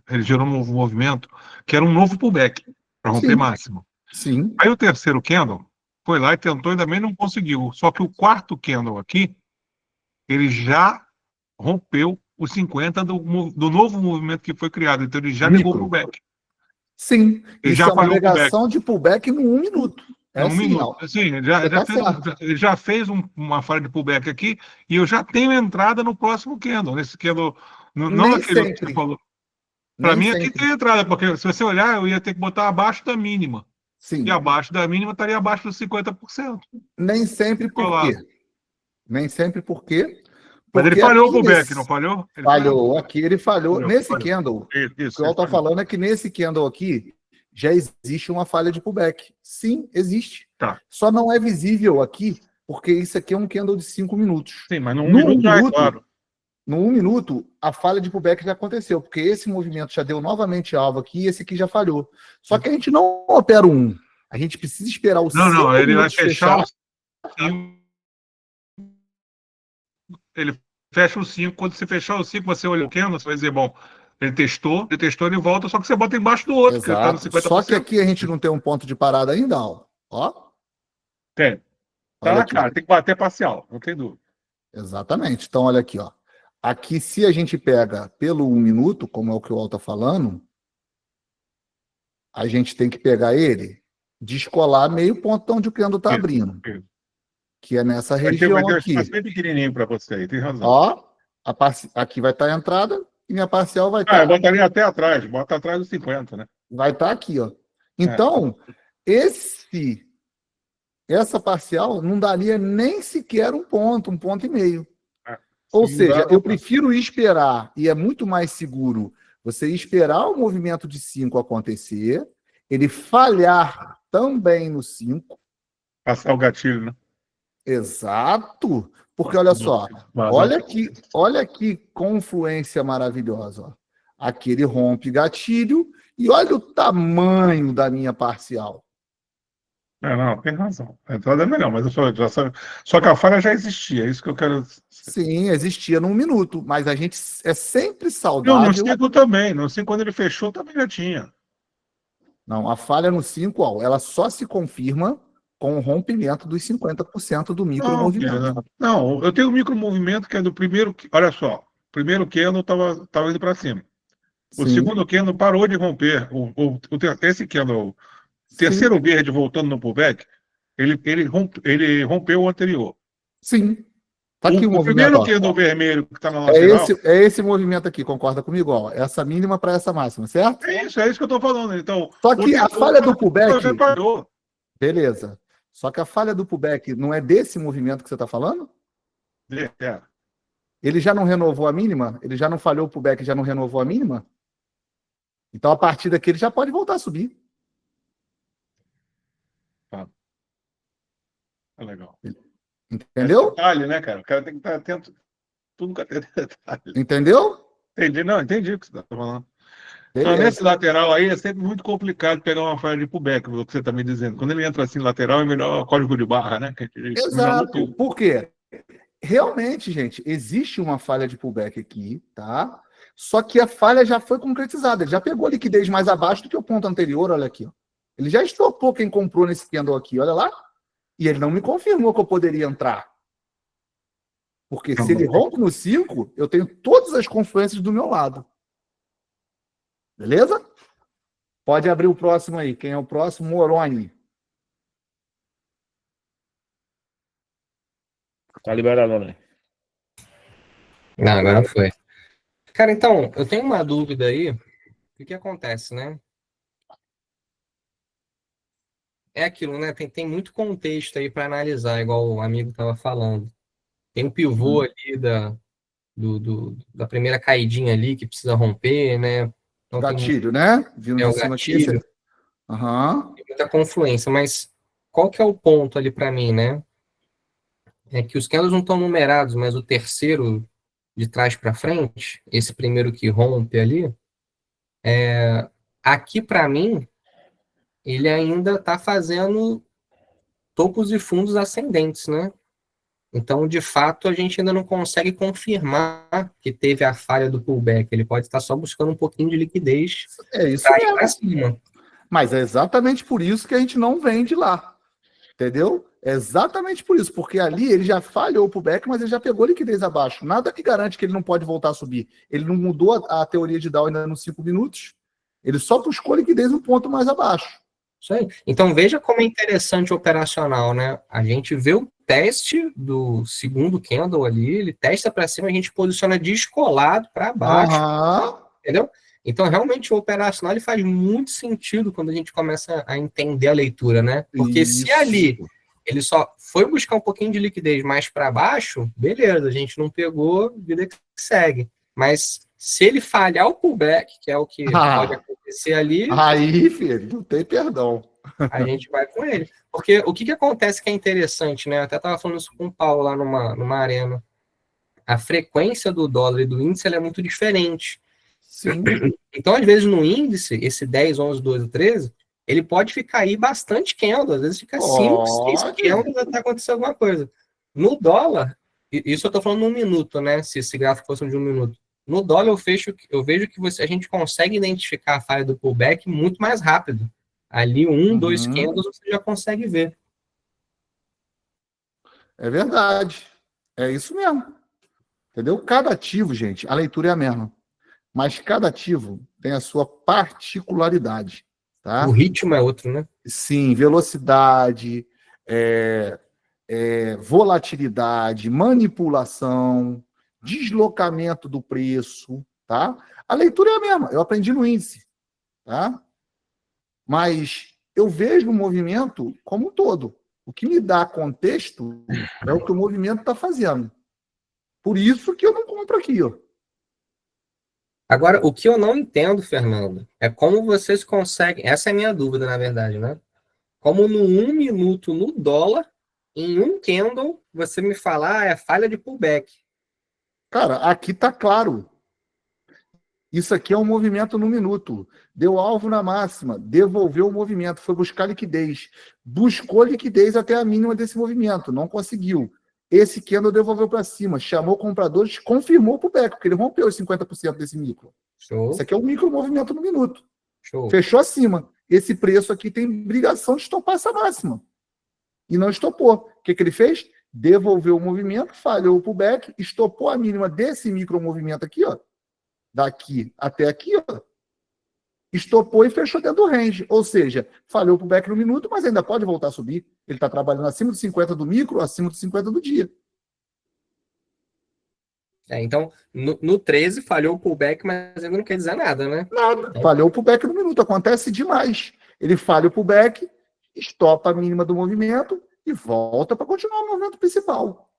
Ele gerou um novo movimento, que era um novo pullback, para romper Sim. máximo. Sim. Aí o terceiro candle foi lá e tentou e também não conseguiu. Só que o quarto candle aqui, ele já rompeu os 50 do novo movimento que foi criado. Então ele já negou o pullback. Sim. Ele Isso já é uma falhou o pullback. negação de pullback no 1 minuto. É Um assim, minuto. ó. Sim, ele já fez uma falha de pullback aqui e eu já tenho entrada no próximo candle, nesse candle, não Nem naquele que sempre. você falou. Para Nem mim aqui sempre. tem entrada, porque se você olhar, eu ia ter que botar abaixo da mínima. Sim. E abaixo da mínima estaria abaixo dos 50%. Nem sempre por quê? Nem sempre por quê? Mas ele Porque falhou o aqui pullback, nesse- não falhou? Ele Falhou. Aqui ele falhou. Falhou, Nesse falhou. candle, o Isso, que o ele Al está falhou. falando é que nesse candle aqui já existe uma falha de pullback. Sim, existe. Tá. Só não é visível aqui, porque isso aqui é um candle de 5 minutos. Sim, mas no No 1 minuto já é claro. No 1 minuto, a falha de pullback já aconteceu, porque esse movimento já deu novamente alvo aqui e esse aqui já falhou. Só que a gente não opera o 1. A gente precisa esperar os 5 Não, ele vai minutos fechar fechar. o 5. Ele fecha o 5. Quando você fechar o 5, você olha o candle, você vai dizer, bom, ele testou, ele volta, só que você bota embaixo do outro, que está no Exato. 50%. Só que aqui a gente não tem um ponto de parada ainda, ó. Tem. Tá Olha na aqui. cara, tem que bater parcial, não tem dúvida. Exatamente. Então, olha aqui, ó. Aqui, se a gente pega pelo 1 minuto, como é o que o Al está falando, a gente tem que pegar ele, descolar meio ponto onde o candle está Isso, abrindo, isso. que é nessa Vai ter região um aqui. espaço bem pequenininho para você aí, tem razão. Ó, aqui vai estar a entrada e minha parcial vai Eu estar botaria até atrás, bota atrás dos 50, né? aqui, ó. Então, essa parcial não daria nem sequer um ponto e meio. Ou Se seja, mudar, eu prefiro esperar, e é muito mais seguro você esperar o movimento de 5 acontecer, ele falhar também no 5. passar o gatilho, né? Exato. Porque olha só, olha que confluência maravilhosa. Ó. Aqui ele rompe gatilho e olha o tamanho da minha parcial. Não, tem razão. A entrada é melhor, mas só que a falha já existia, é isso que eu quero. Sim, existia num minuto, mas a gente é sempre Não, saudável. no 5 também. No 5, quando ele fechou, também já tinha. Não, a falha no 5, ó, ela só se confirma com o rompimento dos 50% do micromovimento. Não, eu tenho um micromovimento que é do primeiro. Olha só, o primeiro candle estava indo para cima. O Sim, segundo candle parou de romper. Esse candle, o terceiro verde voltando no pullback, ele rompeu o anterior. sim. Tá aqui o O movimento. primeiro Ó. candle vermelho que está na É lateral. esse movimento aqui, concorda comigo? Ó, essa mínima para essa máxima, certo? É isso que eu estou falando. Então, Só que a falha do pullback. já parou. Beleza. Só que a falha do pullback não é desse movimento que você está falando? É. Ele já não renovou a mínima? Ele já não falhou o pullback e já não renovou a mínima? Então, a partir daqui, ele já pode voltar a subir. É legal. Entendeu? Detalhe, né, cara? O cara tem que estar atento. Tudo nunca tem detalhe. Entendeu? Entendi o que você está falando. Então, Beleza. nesse lateral aí é sempre muito complicado pegar uma falha de pullback, o que você está me dizendo. Quando ele entra assim lateral, é melhor código de barra, né? Exato. Por quê? Realmente, gente, existe uma falha de pullback aqui, tá? Só que a falha já foi concretizada. Ele já pegou a liquidez mais abaixo do que o ponto anterior, olha aqui. Ó. Ele já estopou quem comprou nesse candle aqui, olha lá. E ele não me confirmou que eu poderia entrar. Porque se ele rompe no 5, eu tenho todas as confluências do meu lado. Beleza? Pode abrir o próximo aí. Quem é o próximo? Moroni. Tá liberado, né? Não, agora foi. Cara, então, eu tenho uma dúvida aí. O que acontece, né? É aquilo, né? Tem muito contexto aí para analisar, igual o amigo estava falando. Tem um pivô ali da primeira caidinha ali que precisa romper, né? Então, Gatilho, né? Vindo de o cima gatilho. aqui. Uhum. Tem muita confluência, mas qual que é o ponto ali para mim, né? É que os candles não estão numerados, mas o terceiro de trás para frente, esse primeiro que rompe ali, aqui para mim, ele ainda está fazendo topos e fundos ascendentes, né? Então, de fato, a gente ainda não consegue confirmar que teve a falha do pullback. Ele pode estar só buscando um pouquinho de liquidez É isso para ir para mesmo. cima. Mas é exatamente por isso que a gente não vende lá. Entendeu? É exatamente por isso. Porque ali ele já falhou o pullback, mas ele já pegou liquidez abaixo. Nada que garante que ele não pode voltar a subir. Ele não mudou a teoria de Dow ainda nos 5 minutos. Ele só buscou liquidez um ponto mais abaixo. Isso aí. Então, veja como é interessante o operacional, né? A gente vê o teste do segundo candle ali, ele testa para cima, a gente posiciona descolado para baixo, entendeu? Então, realmente, o operacional ele faz muito sentido quando a gente começa a entender a leitura, né? Porque se ali ele só foi buscar um pouquinho de liquidez mais para baixo, beleza, a gente não pegou, vida que segue. Mas se ele falhar o pullback, que é o que pode acontecer ali... Aí, filho, não tem perdão. A gente vai com ele. Porque o que acontece que é interessante, né? Eu até estava falando isso com o Paulo lá numa arena. A frequência do dólar e do índice ela é muito diferente. Sim. Então, às vezes, no índice, esse 10, 11, 12, 13, ele pode ficar aí bastante candle. Às vezes fica 5, 6 candles até acontecer alguma coisa. No dólar, isso eu estou falando num minuto, né? Se esse gráfico fosse de um minuto. No dólar, eu vejo que a gente consegue identificar a falha do pullback muito mais rápido. Ali, 2 candles, você já consegue ver. É verdade. É isso mesmo. Entendeu? Cada ativo, gente, a leitura é a mesma. Mas cada ativo tem a sua particularidade. Tá? O ritmo é outro, né? Sim, velocidade, volatilidade, manipulação, deslocamento do preço, tá? A leitura é a mesma, eu aprendi no índice, tá? Mas eu vejo o movimento como um todo. O que me dá contexto é o que o movimento está fazendo. Por isso que eu não compro aqui, ó. Agora, o que eu não entendo, Fernando, é como vocês conseguem. Essa é a minha dúvida, na verdade, né? Como no 1 minuto no dólar, em um candle, você me falar é falha de pullback. Cara, aqui tá claro. Isso aqui é um movimento no minuto. Deu alvo na máxima, devolveu o movimento, foi buscar liquidez. Buscou liquidez até a mínima desse movimento, não conseguiu. Esse candle devolveu para cima, chamou compradores, confirmou para o back, porque ele rompeu os 50% desse micro. Show. Isso aqui é um micro movimento no minuto. Show. Fechou acima. Esse preço aqui tem obrigação de estopar essa máxima. E não estopou. O que ele fez? Devolveu o movimento, falhou o pullback, estopou a mínima desse micro movimento aqui, ó. Daqui até aqui, ó. Estopou e fechou dentro do range. Ou seja, falhou o pullback no minuto, mas ainda pode voltar a subir. Ele está trabalhando acima de 50 do micro, acima de 50 do dia. Então, no 13 falhou o pullback, mas ainda não quer dizer nada, né? Nada. Falhou o pullback no minuto. Acontece demais. Ele falha o pullback, estopa a mínima do movimento e volta para continuar o movimento principal.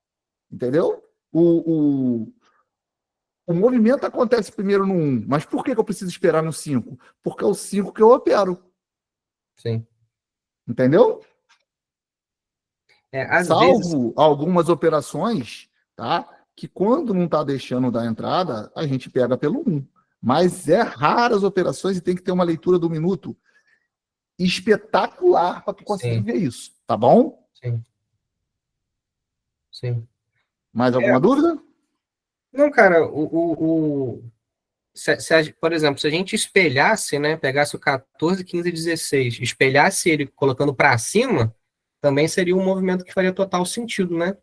Entendeu? O movimento acontece primeiro no 1. Mas por que eu preciso esperar no 5? Porque é o 5 que eu opero. Sim. Entendeu? Às Salvo vezes... algumas operações, tá? Que quando não está deixando dar entrada, a gente pega pelo 1. Mas é raras operações e tem que ter uma leitura do minuto espetacular para tu conseguir ver isso. Tá bom? Sim. Sim. Mais alguma dúvida? Não, cara, por exemplo, se a gente espelhasse, né, pegasse o 14, 15 e 16, espelhasse ele colocando para cima, também seria um movimento que faria total sentido, né?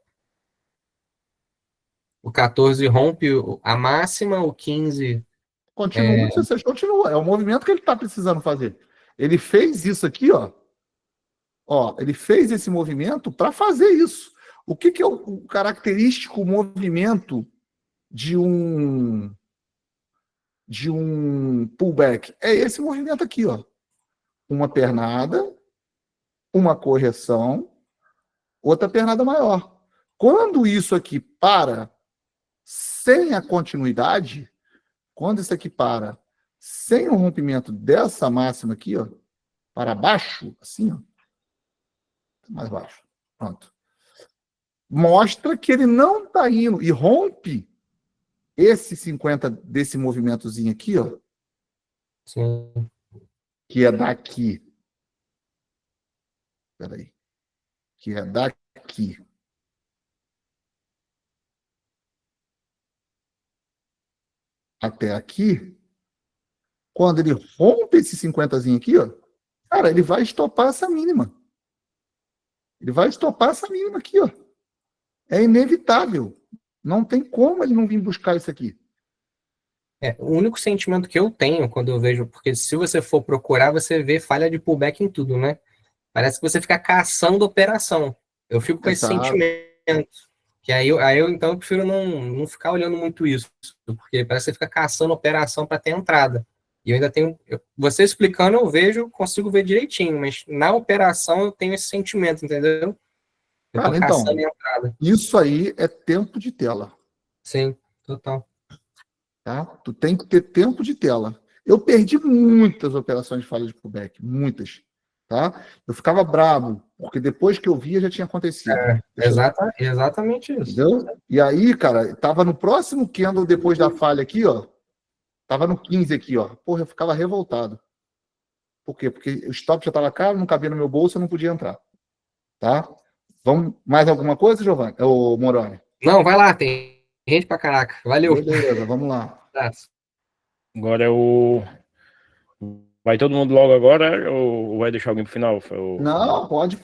O 14 rompe a máxima, o 15... Continua, você continua. É o movimento que ele está precisando fazer. Ele fez isso aqui, ó. Ó, ele fez esse movimento para fazer isso. O que é o característico movimento de um pullback? É esse movimento aqui, ó. Uma pernada, uma correção, outra pernada maior. Quando isso aqui para sem a continuidade, quando isso aqui para sem o rompimento dessa máxima aqui, ó, para baixo, assim, ó, mais baixo, pronto. Mostra que ele não está indo e rompe esse 50 desse movimentozinho aqui, ó. Sim. Que é daqui. Peraí. Que é daqui. Até aqui. Quando ele rompe esse 50zinho aqui, ó, cara, ele vai estopar essa mínima. Ele vai estopar essa mínima aqui, ó. É inevitável. Não tem como ele não vir buscar isso aqui. O único sentimento que eu tenho quando eu vejo, porque se você for procurar, você vê falha de pullback em tudo, né? Parece que você fica caçando operação. Eu fico com esse sentimento. Que aí eu então eu prefiro não ficar olhando muito isso, porque parece que você fica caçando operação para ter entrada. E eu ainda tenho. Você explicando, eu vejo, consigo ver direitinho, mas na operação eu tenho esse sentimento, entendeu? Eu tô caçando entrada. Isso aí é tempo de tela. Sim, total. Tá? Tu tem que ter tempo de tela. Eu perdi muitas operações de falha de pullback, muitas. Tá? Eu ficava bravo, porque depois que eu via já tinha acontecido. Exatamente isso. Entendeu? E aí, cara, tava no próximo candle depois da falha aqui, ó. Tava no 15 aqui, ó. Porra, eu ficava revoltado. Por quê? Porque o stop já tava caro, não cabia no meu bolso, eu não podia entrar. Tá? Vamos, mais alguma coisa, Giovanni? Ô, Moroni? Não, vai lá, tem gente pra caraca. Valeu. Beleza, vamos lá. Agora vai todo mundo logo agora ou vai deixar alguém pro final? Não, pode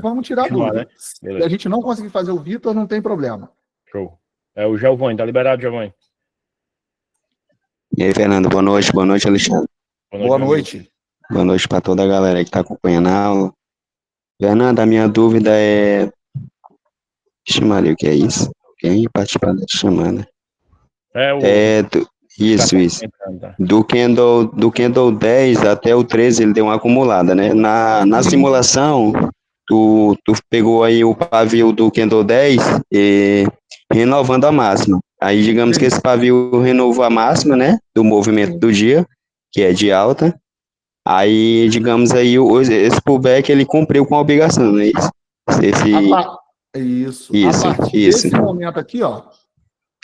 vamos tirar a dúvida. Né? Se a gente não conseguir fazer o Vitor, não tem problema. Show. É o Giovanni, tá liberado, Giovanni. E aí, Fernando, boa noite, Alexandre. Boa noite. Boa noite para toda a galera que está acompanhando a aula. Fernanda, a minha dúvida é. Vixe, Maria, o que é isso? Quem participar da chamada? É o. É, isso, isso. Do Candle 10 até o 13, ele deu uma acumulada, né? Na simulação, tu pegou aí o pavio do Candle 10 e renovando a máxima. Aí, digamos que esse pavio renovou a máxima, né? Do movimento do dia, que é de alta. Aí, digamos aí, esse pullback, ele cumpriu com a obrigação, não é isso? Isso. Isso, A partir isso. desse momento aqui, ó,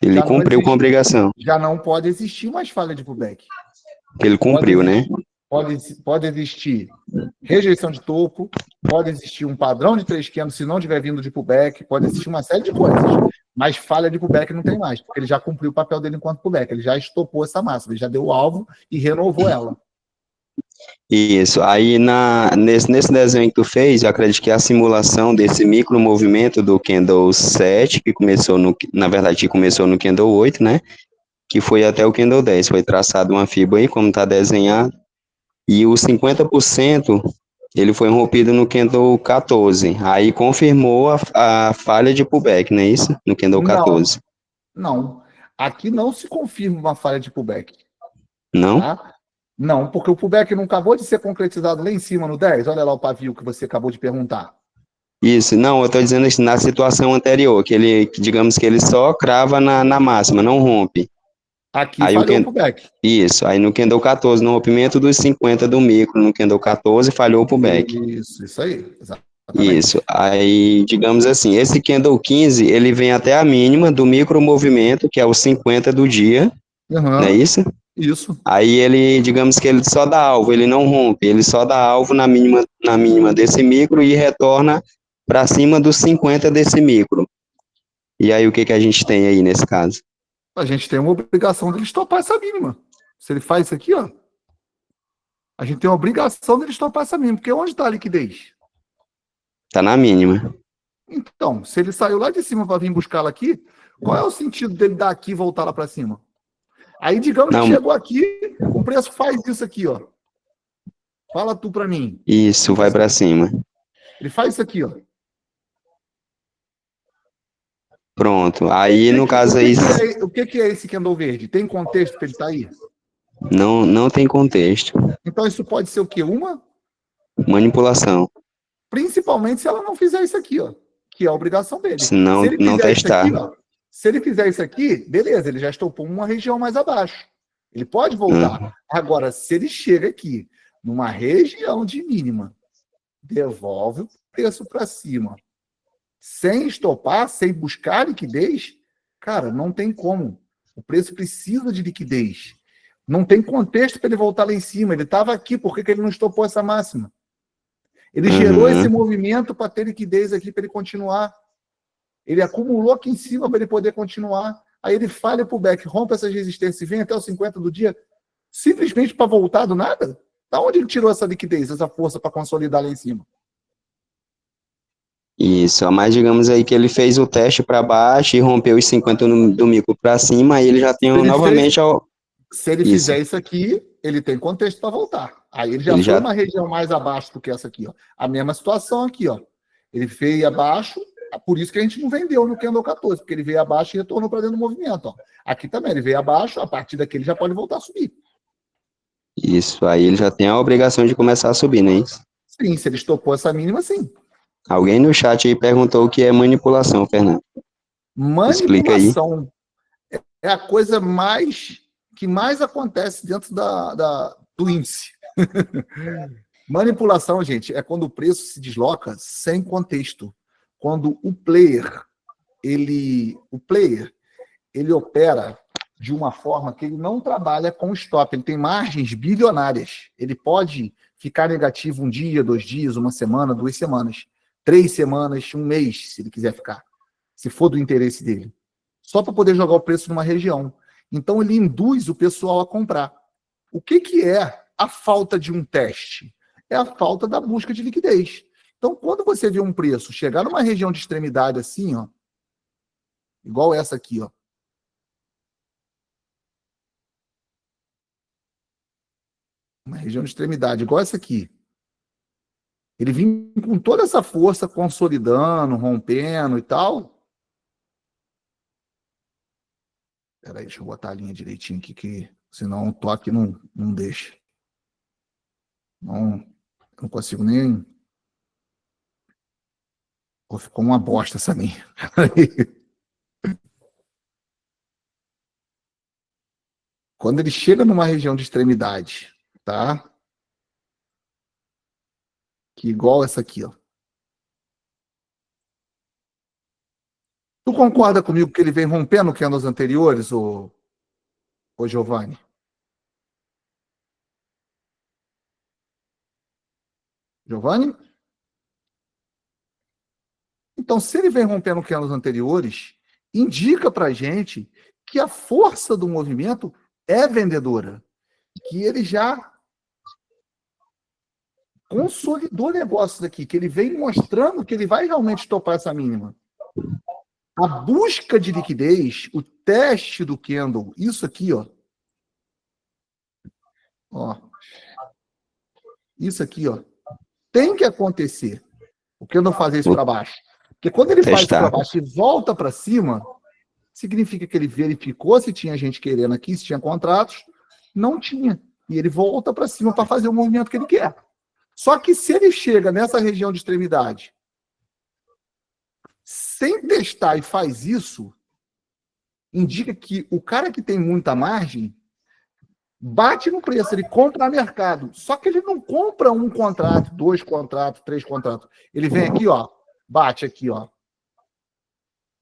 Ele já não cumpriu com a existe- obrigação. já não pode existir mais falha de pullback. Ele cumpriu, né? Pode existir rejeição de topo, pode existir um padrão de 3 candles se não tiver vindo de pullback, pode existir uma série de coisas. Mas falha de pullback não tem mais, porque ele já cumpriu o papel dele enquanto pullback, ele já estopou essa máxima, ele já deu o alvo e renovou ela. Isso. Aí nesse desenho que tu fez, eu acredito que a simulação desse micro movimento do Candle 7, que começou na verdade, que começou no Candle 8, né? Que foi até o Candle 10. Foi traçado uma fibra aí, como está desenhado. E o 50%, ele foi rompido no Candle 14. Aí confirmou a falha de pullback, não é isso? No Candle 14. Não. Aqui não se confirma uma falha de pullback. Não? Tá? Não, porque o pullback não acabou de ser concretizado lá em cima no 10. Olha lá o pavio que você acabou de perguntar. Isso, não, eu estou dizendo isso na situação anterior, digamos que ele só crava na máxima, não rompe. Aqui Aí falhou o pullback. Isso, aí no Candle 14, no rompimento dos 50 do micro, no Candle 14, falhou o pullback. Isso aí, exatamente. Isso, aí, digamos assim, esse Candle 15, ele vem até a mínima do micro movimento, que é o 50 do dia, não é isso? Isso. Aí ele, digamos que ele só dá alvo, ele não rompe, ele só dá alvo na mínima desse micro e retorna para cima dos 50 desse micro. E aí o que a gente tem aí nesse caso? A gente tem uma obrigação dele estopar essa mínima. Se ele faz isso aqui, ó, a gente tem uma obrigação dele estopar essa mínima, porque onde está a liquidez? Tá na mínima. Então, se ele saiu lá de cima para vir buscá-la aqui, qual é o sentido dele dar aqui e voltar lá para cima? Aí, digamos que chegou aqui, o preço faz isso aqui, ó. Fala tu para mim. Isso, vai para cima. Ele faz isso aqui, ó. Pronto. Aí, no caso aí... O que é esse candle verde? Tem contexto que ele está aí? Não tem contexto. Então, isso pode ser o quê? Uma? Manipulação. Principalmente se ela não fizer isso aqui, ó. Que é a obrigação dele. Se não testar. Isso aqui, ó, se ele fizer isso aqui, beleza, ele já estopou uma região mais abaixo. Ele pode voltar. Agora, se ele chega aqui, numa região de mínima, devolve o preço para cima, sem estopar, sem buscar liquidez, cara, não tem como. O preço precisa de liquidez. Não tem contexto para ele voltar lá em cima. Ele estava aqui, por que ele não estopou essa máxima? Ele gerou esse movimento para ter liquidez aqui, para ele continuar. Ele acumulou aqui em cima para ele poder continuar. Aí ele falha para o back, rompe essas resistências e vem até os 50 do dia, simplesmente para voltar do nada? Da onde ele tirou essa liquidez, essa força para consolidar lá em cima? Isso, mas digamos aí que ele fez o teste para baixo e rompeu os 50 do micro para cima, aí ele já tem novamente... Se ele fizer isso aqui, ele tem contexto para voltar. Aí ele já foi uma região mais abaixo do que essa aqui, ó. A mesma situação aqui, ó. Ele veio abaixo, por isso que a gente não vendeu no Candle 14, porque ele veio abaixo e retornou para dentro do movimento, ó. Aqui também, ele veio abaixo, a partir daqui ele já pode voltar a subir. Isso, aí ele já tem a obrigação de começar a subir, não é isso? Sim, se ele estopou essa mínima, sim. Alguém no chat aí perguntou o que é manipulação, Fernando. Manipulação é a coisa que mais acontece dentro do índice. Manipulação, gente, é quando o preço se desloca sem contexto. Quando o player, ele opera de uma forma que ele não trabalha com stop, ele tem margens bilionárias. Ele pode ficar negativo um dia, 2 dias, 1 semana, 2 semanas, 3 semanas, 1 mês, se ele quiser ficar, se for do interesse dele. Só para poder jogar o preço numa região. Então, ele induz o pessoal a comprar. O que é a falta de um teste? É a falta da busca de liquidez. Então, quando você vê um preço chegar numa região de extremidade assim, ó, igual essa aqui, ó, uma região de extremidade, igual essa aqui. Ele vinha com toda essa força, consolidando, rompendo e tal. Peraí, deixa eu botar a linha direitinho aqui, que senão o toque não deixa. Não consigo nem... Pô, ficou uma bosta essa linha. Quando ele chega numa região de extremidade, tá? Que igual essa aqui, ó. Tu concorda comigo que ele vem rompendo candles anteriores, ô Giovanni? Giovanni? Então, se ele vem rompendo candles anteriores, indica pra gente que a força do movimento é vendedora. Que ele já consolidou o negócio daqui, que ele vem mostrando que ele vai realmente topar essa mínima. A busca de liquidez, o teste do candle, isso aqui, ó. Isso aqui, ó. Tem que acontecer. O candle fazer isso para baixo. Porque quando ele faz isso para baixo e volta para cima, significa que ele verificou se tinha gente querendo aqui, se tinha contratos. Não tinha. E ele volta para cima para fazer o movimento que ele quer. Só que se ele chega nessa região de extremidade sem testar e faz isso, indica que o cara que tem muita margem bate no preço, ele compra no mercado. Só que ele não compra um contrato, 2 contratos, 3 contratos. Ele vem aqui, ó, bate aqui, ó.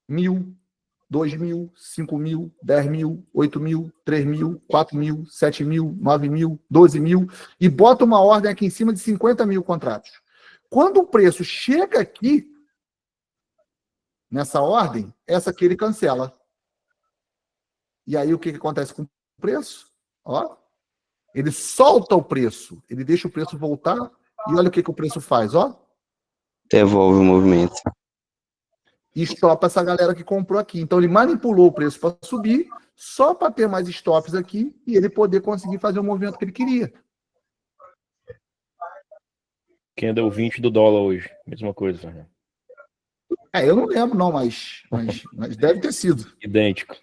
1.000, 2.000, 5.000, 10.000, 8.000, 3.000, 4.000, 7.000, 9.000, 12.000 e bota uma ordem aqui em cima de 50.000 contratos. Quando o preço chega aqui, nessa ordem, essa aqui ele cancela. E aí o que acontece com o preço? Ó, ele solta o preço, ele deixa o preço voltar e olha o que o preço faz, ó. Devolve o movimento. E estopa essa galera que comprou aqui. Então ele manipulou o preço para subir, só para ter mais stops aqui e ele poder conseguir fazer o movimento que ele queria. Quem deu 20 do dólar hoje? Mesma coisa, Fernando. Eu não lembro, não, mas deve ter sido. Idêntico.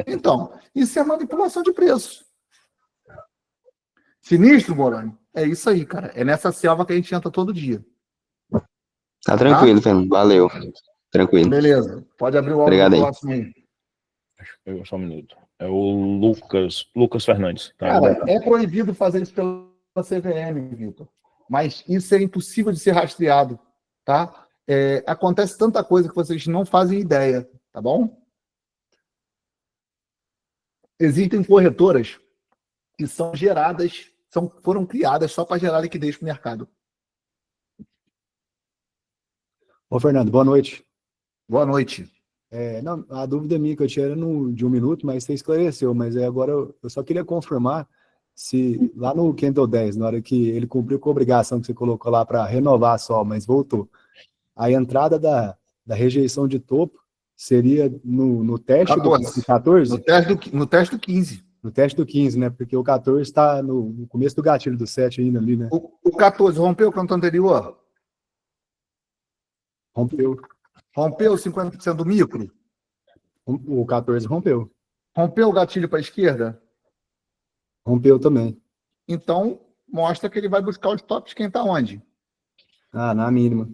Então, isso é manipulação de preço. Sinistro, Morani? É isso aí, cara. É nessa selva que a gente entra todo dia. Tá tranquilo, Fernando. Valeu. Tranquilo. Beleza. Pode abrir o áudio Obrigado do aí. próximo aí. Só um minuto. É o Lucas Fernandes. Tá? Cara, é proibido fazer isso pela CVM, Vitor. Mas isso é impossível de ser rastreado, tá? Acontece tanta coisa que vocês não fazem ideia, tá bom? Existem corretoras que são geradas, foram criadas só para gerar liquidez para o mercado. Ô, Fernando, boa noite. Boa noite. Não, a dúvida minha que eu tinha era de 1 minuto, mas você esclareceu. Mas agora eu só queria confirmar se lá no Candle 10, na hora que ele cumpriu com a obrigação que você colocou lá para renovar só, mas voltou, a entrada da rejeição de topo seria no teste 14. do 14? No teste do 15. No teste do 15, né? Porque o 14 está no começo do gatilho do 7 ainda ali, né? O 14 rompeu o canto anterior? Rompeu. Rompeu 50% do micro? O 14 rompeu. Rompeu o gatilho para a esquerda? Rompeu também. Então, mostra que ele vai buscar os tops quem está onde? Na mínima.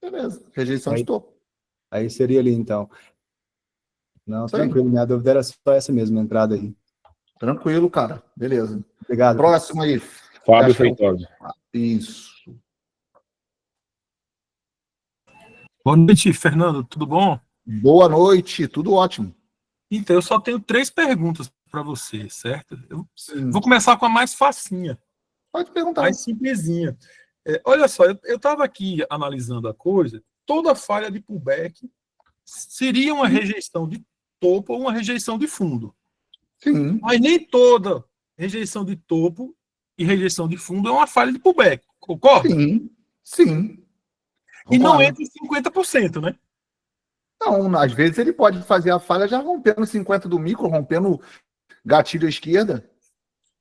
Beleza. Rejeição de topo. Aí seria ali, então. Não, Isso aí. tranquilo. Minha dúvida era só essa mesmo, entrada aí. Tranquilo, cara. Beleza. Obrigado. Próximo aí. Fábio Feitosa. Isso. Boa noite, Fernando. Tudo bom? Boa noite. Tudo ótimo. Então, eu só tenho 3 perguntas para você, certo? Eu vou começar com a mais facinha. Pode perguntar. Mais simplesinha. Olha só, eu estava aqui analisando a coisa. Toda falha de pullback seria uma rejeição de topo ou uma rejeição de fundo. Sim. Mas nem toda rejeição de topo e rejeição de fundo é uma falha de pullback. Concorda? Sim. Sim. E não entra em 50%, né? Não, às vezes ele pode fazer a falha já rompendo 50 do micro, rompendo gatilho à esquerda.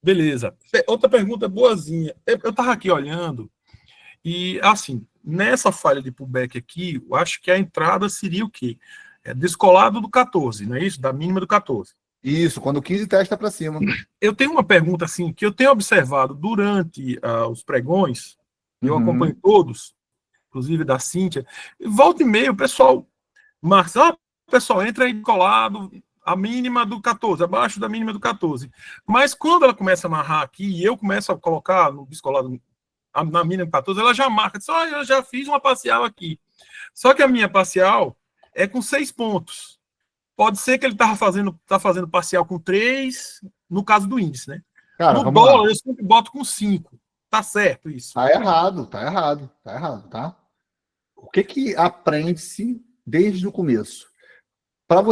Beleza. Outra pergunta boazinha. Eu estava aqui olhando e, assim, nessa falha de pullback aqui, eu acho que a entrada seria o quê? Descolado do 14, não é isso? Da mínima do 14. Isso, quando o 15 testa para cima. Eu tenho uma pergunta, assim, que eu tenho observado durante os pregões, eu acompanho todos, inclusive da Cíntia, volta e meia o pessoal, Marcos, o pessoal entra aí colado, a mínima do 14, abaixo da mínima do 14. Mas quando ela começa a amarrar aqui, e eu começo a colocar no descolado na mínima do 14, ela já marca, diz, eu já fiz uma parcial aqui. Só que a minha parcial é com 6 pontos. Pode ser que ele tá fazendo parcial com 3, no caso do índice, né? Cara, no dólar, eu sempre boto com 5. Tá certo isso? Tá errado, tá? O que aprende-se desde o começo? Para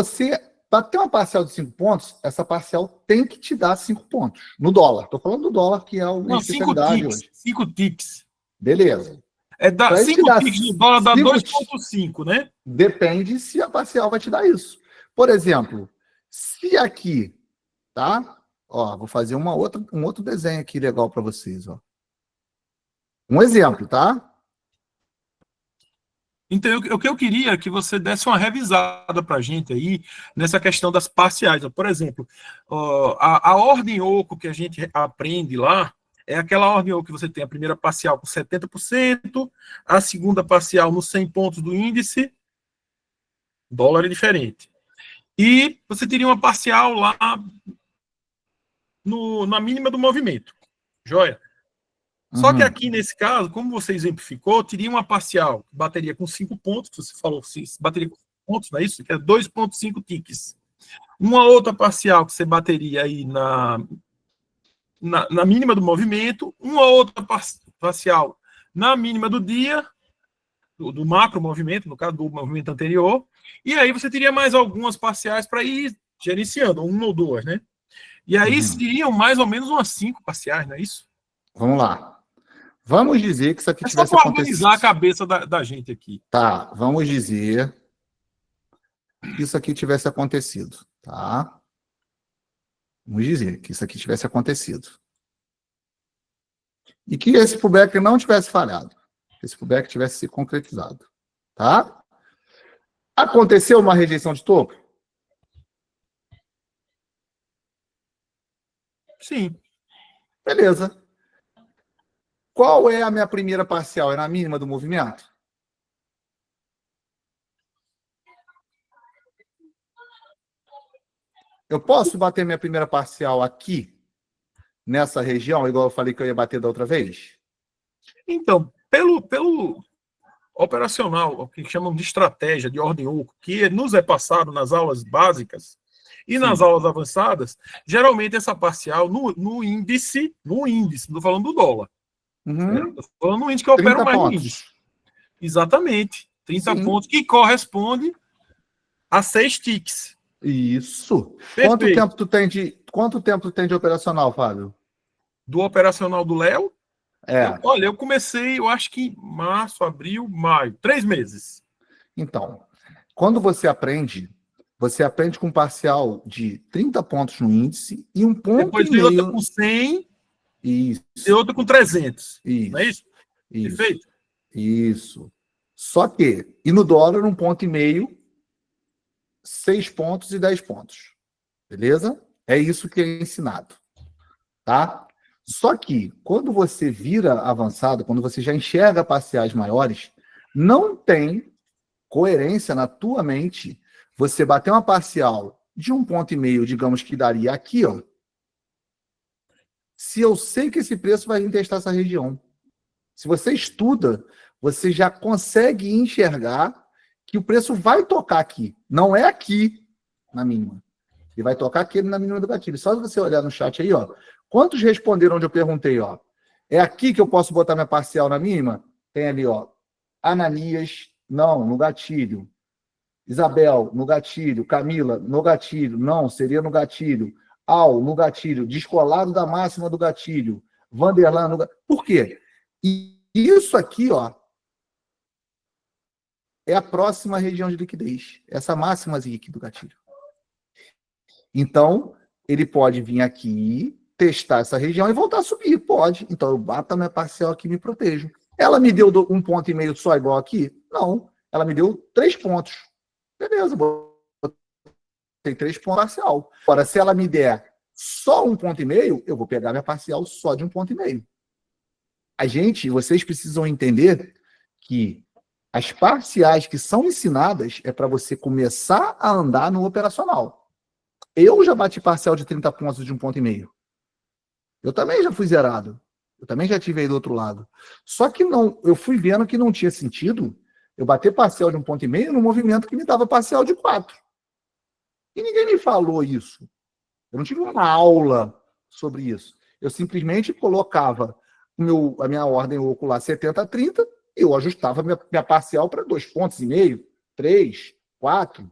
ter uma parcial de 5 pontos, essa parcial tem que te dar 5 pontos. No dólar. Estou falando do dólar, que é a especialidade hoje. 5 ticks. Beleza. 5 ticks no dólar dá 2,5, né? Depende se a parcial vai te dar isso. Por exemplo, se aqui, tá? Ó, vou fazer um outro desenho aqui legal para vocês, ó. Um exemplo, tá? Então, o que eu queria é que você desse uma revisada para a gente aí nessa questão das parciais. Por exemplo, a ordem oco que a gente aprende lá é aquela ordem oco que você tem a primeira parcial com 70%, a segunda parcial nos 100 pontos do índice, dólar é diferente. E você teria uma parcial lá na mínima do movimento. Joia? Só que aqui, nesse caso, como você exemplificou, teria uma parcial que bateria com 5 pontos, você falou, bateria com 5 pontos, não é isso? Que é 2,5 ticks. Uma outra parcial que você bateria aí na mínima do movimento, uma outra parcial na mínima do dia, do macro movimento, no caso do movimento anterior, e aí você teria mais algumas parciais para ir gerenciando, uma ou duas, né? E aí seriam mais ou menos umas 5 parciais, não é isso? Vamos lá. Vamos dizer que isso aqui tivesse acontecido. Organizar a cabeça da gente aqui. Tá, vamos dizer que isso aqui tivesse acontecido, tá? Vamos dizer que isso aqui tivesse acontecido. E que esse pullback não tivesse falhado. Que esse pullback tivesse se concretizado, tá? Aconteceu uma rejeição de topo? Sim. Beleza. Qual é a minha primeira parcial? É na mínima do movimento? Eu posso bater minha primeira parcial aqui, nessa região, igual eu falei que eu ia bater da outra vez? Então, pelo operacional, o que chamam de estratégia de ordem oco, que nos é passado nas aulas básicas e nas aulas avançadas, geralmente essa parcial no índice, não estou falando do dólar. Estou falando no índice que eu opero mais no índice. Exatamente. 30 pontos, que corresponde a 6 ticks. Isso. Perfeito. Quanto tempo tu tem de operacional, Fábio? Do operacional do Léo? É. Eu comecei, eu acho que em março, abril, maio. 3 meses. Então, quando você aprende com parcial de 30 pontos no índice e um ponto depois e tem meio... outra com 100 isso. E outra com 300. Isso. Não é isso? Perfeito? Isso. Só que, e no dólar, 1,5 ponto, 6 pontos e 10 pontos. Beleza? É isso que é ensinado. Tá? Só que, quando você vira avançado, quando você já enxerga parciais maiores, não tem coerência na tua mente você bater uma parcial de 1,5 ponto, digamos que daria aqui, ó. Se eu sei que esse preço vai vir testar essa região. Se você estuda, você já consegue enxergar que o preço vai tocar aqui. Não é aqui, na mínima. Ele vai tocar aqui na mínima do gatilho. Só se você olhar no chat aí, ó. Quantos responderam onde eu perguntei, ó? É aqui que eu posso botar minha parcial na mínima? Tem ali, ó. Ananias, não, no gatilho. Isabel, no gatilho. Camila, no gatilho. Não, seria no gatilho. Al, no gatilho. Descolado da máxima do gatilho. Vanderlan, no gatilho. Por quê? E isso aqui, ó, é a próxima região de liquidez. Essa máxima aqui do gatilho. Então, ele pode vir aqui testar essa região e voltar a subir? Pode. Então eu bato a minha parcial aqui e me protejo. Ela me deu 1,5 ponto só igual aqui? Não. Ela me deu 3 pontos. Beleza, botei 3 pontos parcial. Agora, se ela me der só 1,5 ponto, eu vou pegar minha parcial só de 1,5 ponto. Vocês precisam entender que as parciais que são ensinadas é para você começar a andar no operacional. Eu já bati parcial de 30 pontos de 1,5 ponto. Eu também já fui zerado. Eu também já tive aí do outro lado. Só que não, eu fui vendo que não tinha sentido eu bater parcial de 1,5 ponto no movimento que me dava parcial de 4. E ninguém me falou isso. Eu não tive uma aula sobre isso. Eu simplesmente colocava a minha ordem ocular 70-30, eu ajustava minha parcial para 2,5 pontos, 3, 4,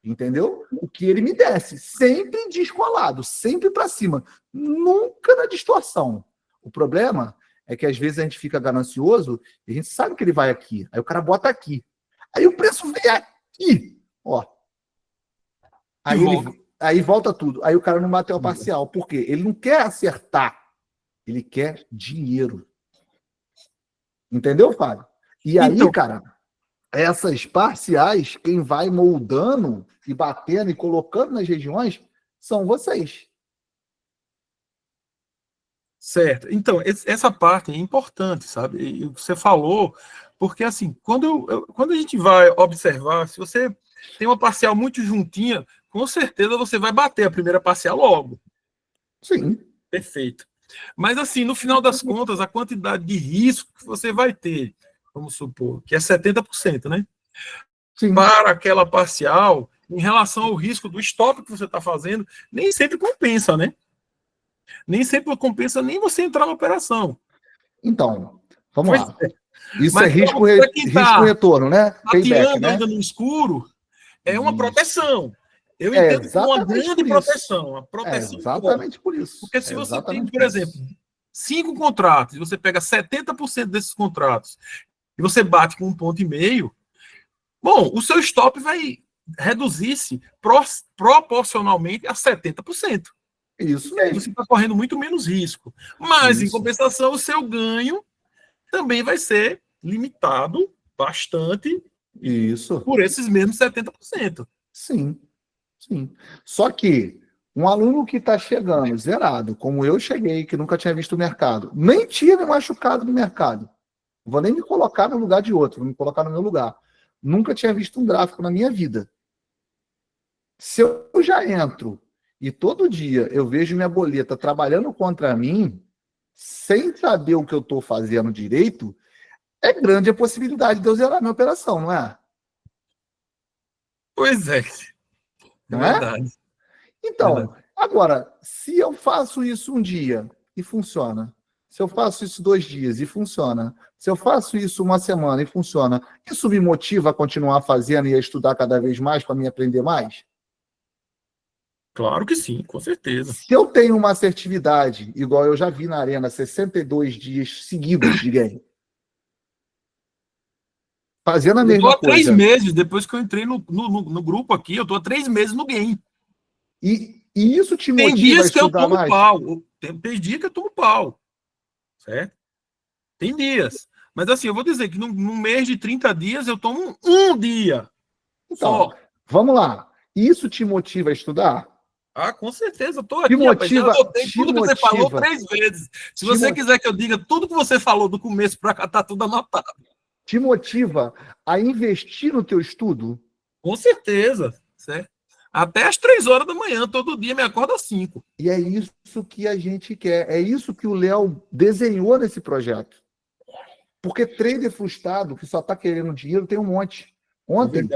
entendeu? O que ele me desse, sempre descolado, sempre para cima, nunca na distorção. O problema é que às vezes a gente fica ganancioso e a gente sabe que ele vai aqui, aí o cara bota aqui. Aí o preço vem aqui, ó. Aí volta tudo. Aí o cara não bateu a parcial. Por quê? Ele não quer acertar. Ele quer dinheiro. Entendeu, Fábio? E aí, então, cara, essas parciais, quem vai moldando e batendo e colocando nas regiões são vocês. Certo. Então, essa parte é importante, sabe? E você falou, porque assim, quando a gente vai observar, se você tem uma parcial muito juntinha, com certeza você vai bater a primeira parcial logo. Sim. Perfeito. Mas assim, no final das contas, a quantidade de risco que você vai ter, vamos supor, que é 70%, né? Sim. Para aquela parcial, em relação ao risco do stop que você está fazendo, nem sempre compensa, né? Nem sempre compensa nem você entrar na operação. Então, vamos lá. Isso mas é risco-retorno, né? Payback, né? Ainda no escuro, é uma proteção. Eu entendo que é uma grande proteção. Uma proteção exatamente por isso. Porque se você tem, por exemplo, 5 contratos, e você pega 70% desses contratos, e você bate com 1,5 ponto, bom, o seu stop vai reduzir-se proporcionalmente a 70%. Isso mesmo. Você está correndo muito menos risco. Mas, em compensação, o seu ganho também vai ser limitado bastante por esses mesmos 70%. Sim, sim. Só que um aluno que está chegando zerado, como eu cheguei, que nunca tinha visto o mercado, nem tinha me machucado no mercado, não vou nem me colocar no lugar de outro, vou me colocar no meu lugar. Nunca tinha visto um gráfico na minha vida. Se eu já entro e todo dia eu vejo minha boleta trabalhando contra mim, sem saber o que eu estou fazendo direito, é grande a possibilidade de eu zerar minha operação, não é? Pois é. Não verdade. Então, agora, se eu faço isso um dia e funciona, se eu faço isso 2 dias e funciona, se eu faço isso uma semana e funciona, isso me motiva a continuar fazendo e a estudar cada vez mais para me aprender mais? Claro que sim, com certeza. Se eu tenho uma assertividade, igual eu já vi na Arena, 62 dias seguidos de game, fazendo a mesma coisa. Eu tô há 3 meses, depois que eu entrei no grupo aqui, eu tô há 3 meses no game. E isso te motiva tem dias a estudar que eu tomo mais? pau. Tem dias que eu tomo pau. Certo? Tem dias. Mas assim, eu vou dizer que num mês de 30 dias eu tomo um dia. Então, vamos lá. Isso te motiva a estudar? Ah, com certeza, eu tô aqui, rapaz. Eu anotei tudo que você falou 3 vezes. Se você quiser que eu diga tudo que você falou do começo para cá, tá tudo anotado. Te motiva a investir no teu estudo? Com certeza, certo? Até às 3 horas da manhã, todo dia, me acorda às 5. E é isso que a gente quer. É isso que o Léo desenhou nesse projeto. Porque trader frustrado, que só está querendo dinheiro, tem um monte. Ontem,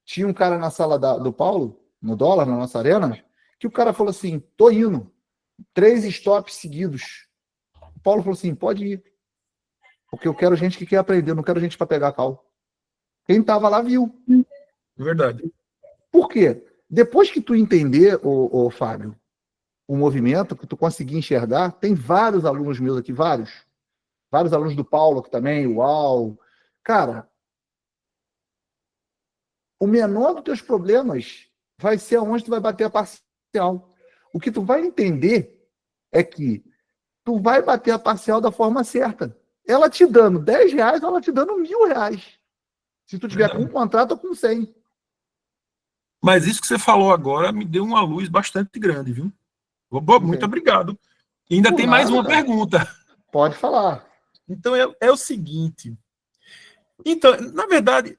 tinha um cara na sala do Paulo, no dólar, na nossa arena, que o cara falou assim, tô indo. 3 stops seguidos. O Paulo falou assim, pode ir. Porque eu quero gente que quer aprender, eu não quero gente para pegar cal. Quem estava lá viu. Verdade. Por quê? Depois que tu entender, ô Fábio, o movimento, que tu conseguir enxergar, tem vários alunos meus aqui, vários alunos do Paulo aqui também, uau. Cara, o menor dos teus problemas vai ser aonde tu vai bater a parcial. O que tu vai entender é que tu vai bater a parcial da forma certa. Ela te dando R$10, ela te dando R$1.000. Se tu tiver com um contrato ou com 100. Mas isso que você falou agora me deu uma luz bastante grande, viu? Muito obrigado. E ainda Por tem mais nada, uma cara. pergunta. Pode falar. Então é o seguinte. Então, na verdade,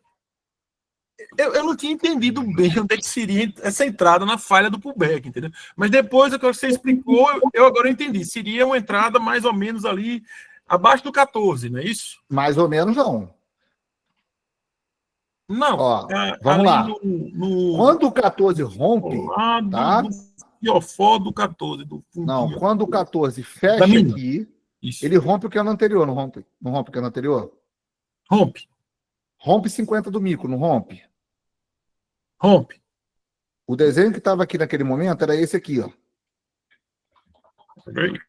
eu não tinha entendido bem onde é que seria essa entrada na falha do pullback, entendeu? Mas depois que você explicou, eu agora entendi. Seria uma entrada mais ou menos ali abaixo do 14, não é isso? Mais ou menos não. Não. Ó, vamos lá. Quando o 14 rompe, tá? Do fiofó do 14. Não, quando o 14 fecha aqui, ele rompe o que é no anterior, não rompe? Não rompe o que é no anterior? Rompe. Rompe 50 do mico, não rompe? Rompe. O desenho que estava aqui naquele momento era esse aqui, ó. Peraí.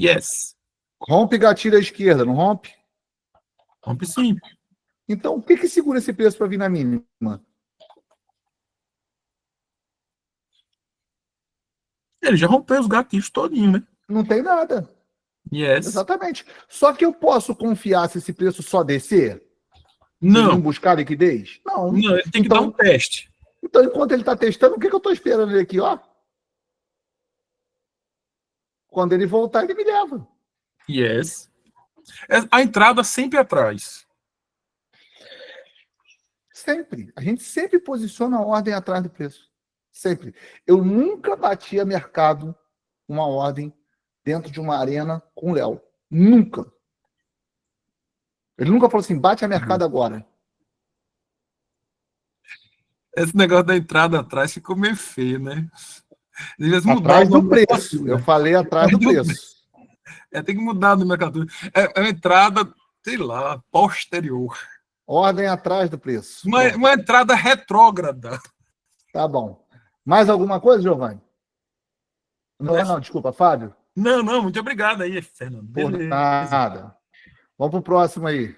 Yes. Rompe gatilho à esquerda, não rompe? Rompe sim. Então, o que segura esse preço para vir na mínima? Ele já rompeu os gatilhos todinho, né? Não tem nada. Yes. Exatamente. Só que eu posso confiar se esse preço só descer? Não. Não buscar liquidez? Não. Não, ele tem que dar um teste. Então, enquanto ele está testando, o que eu estou esperando ele aqui, ó? Quando ele voltar, ele me leva. Yes. A entrada sempre atrás. Sempre. A gente sempre posiciona a ordem atrás do preço. Sempre. Eu nunca bati a mercado uma ordem dentro de uma arena com o Léo. Nunca. Ele nunca falou assim, bate a mercado agora. Esse negócio da entrada atrás ficou meio feio, né? Atrás do preço. Eu falei atrás do preço. Tem que mudar no mercado. É uma entrada, sei lá, posterior. Ordem atrás do preço. Uma entrada retrógrada. Tá bom. Mais alguma coisa, Giovanni? Não, desculpa, Fábio. Não, muito obrigado aí, Fernando. Por nada. Vamos pro próximo aí.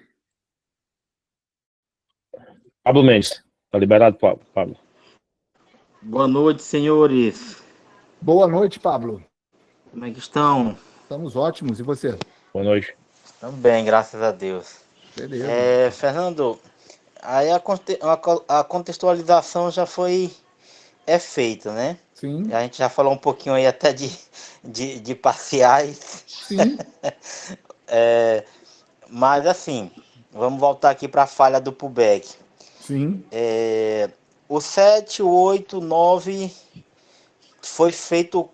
Pablo Mendes. Tá liberado, Pablo? Boa noite, senhores. Boa noite, Pablo. Como é que estão? Estamos ótimos. E você? Boa noite. Estamos bem, graças a Deus. Beleza. Fernando, aí a contextualização já é feita, né? Sim. A gente já falou um pouquinho aí até de parciais. Sim. Mas assim, vamos voltar aqui para a falha do pullback. Sim. O 7, o 8, o 9 foi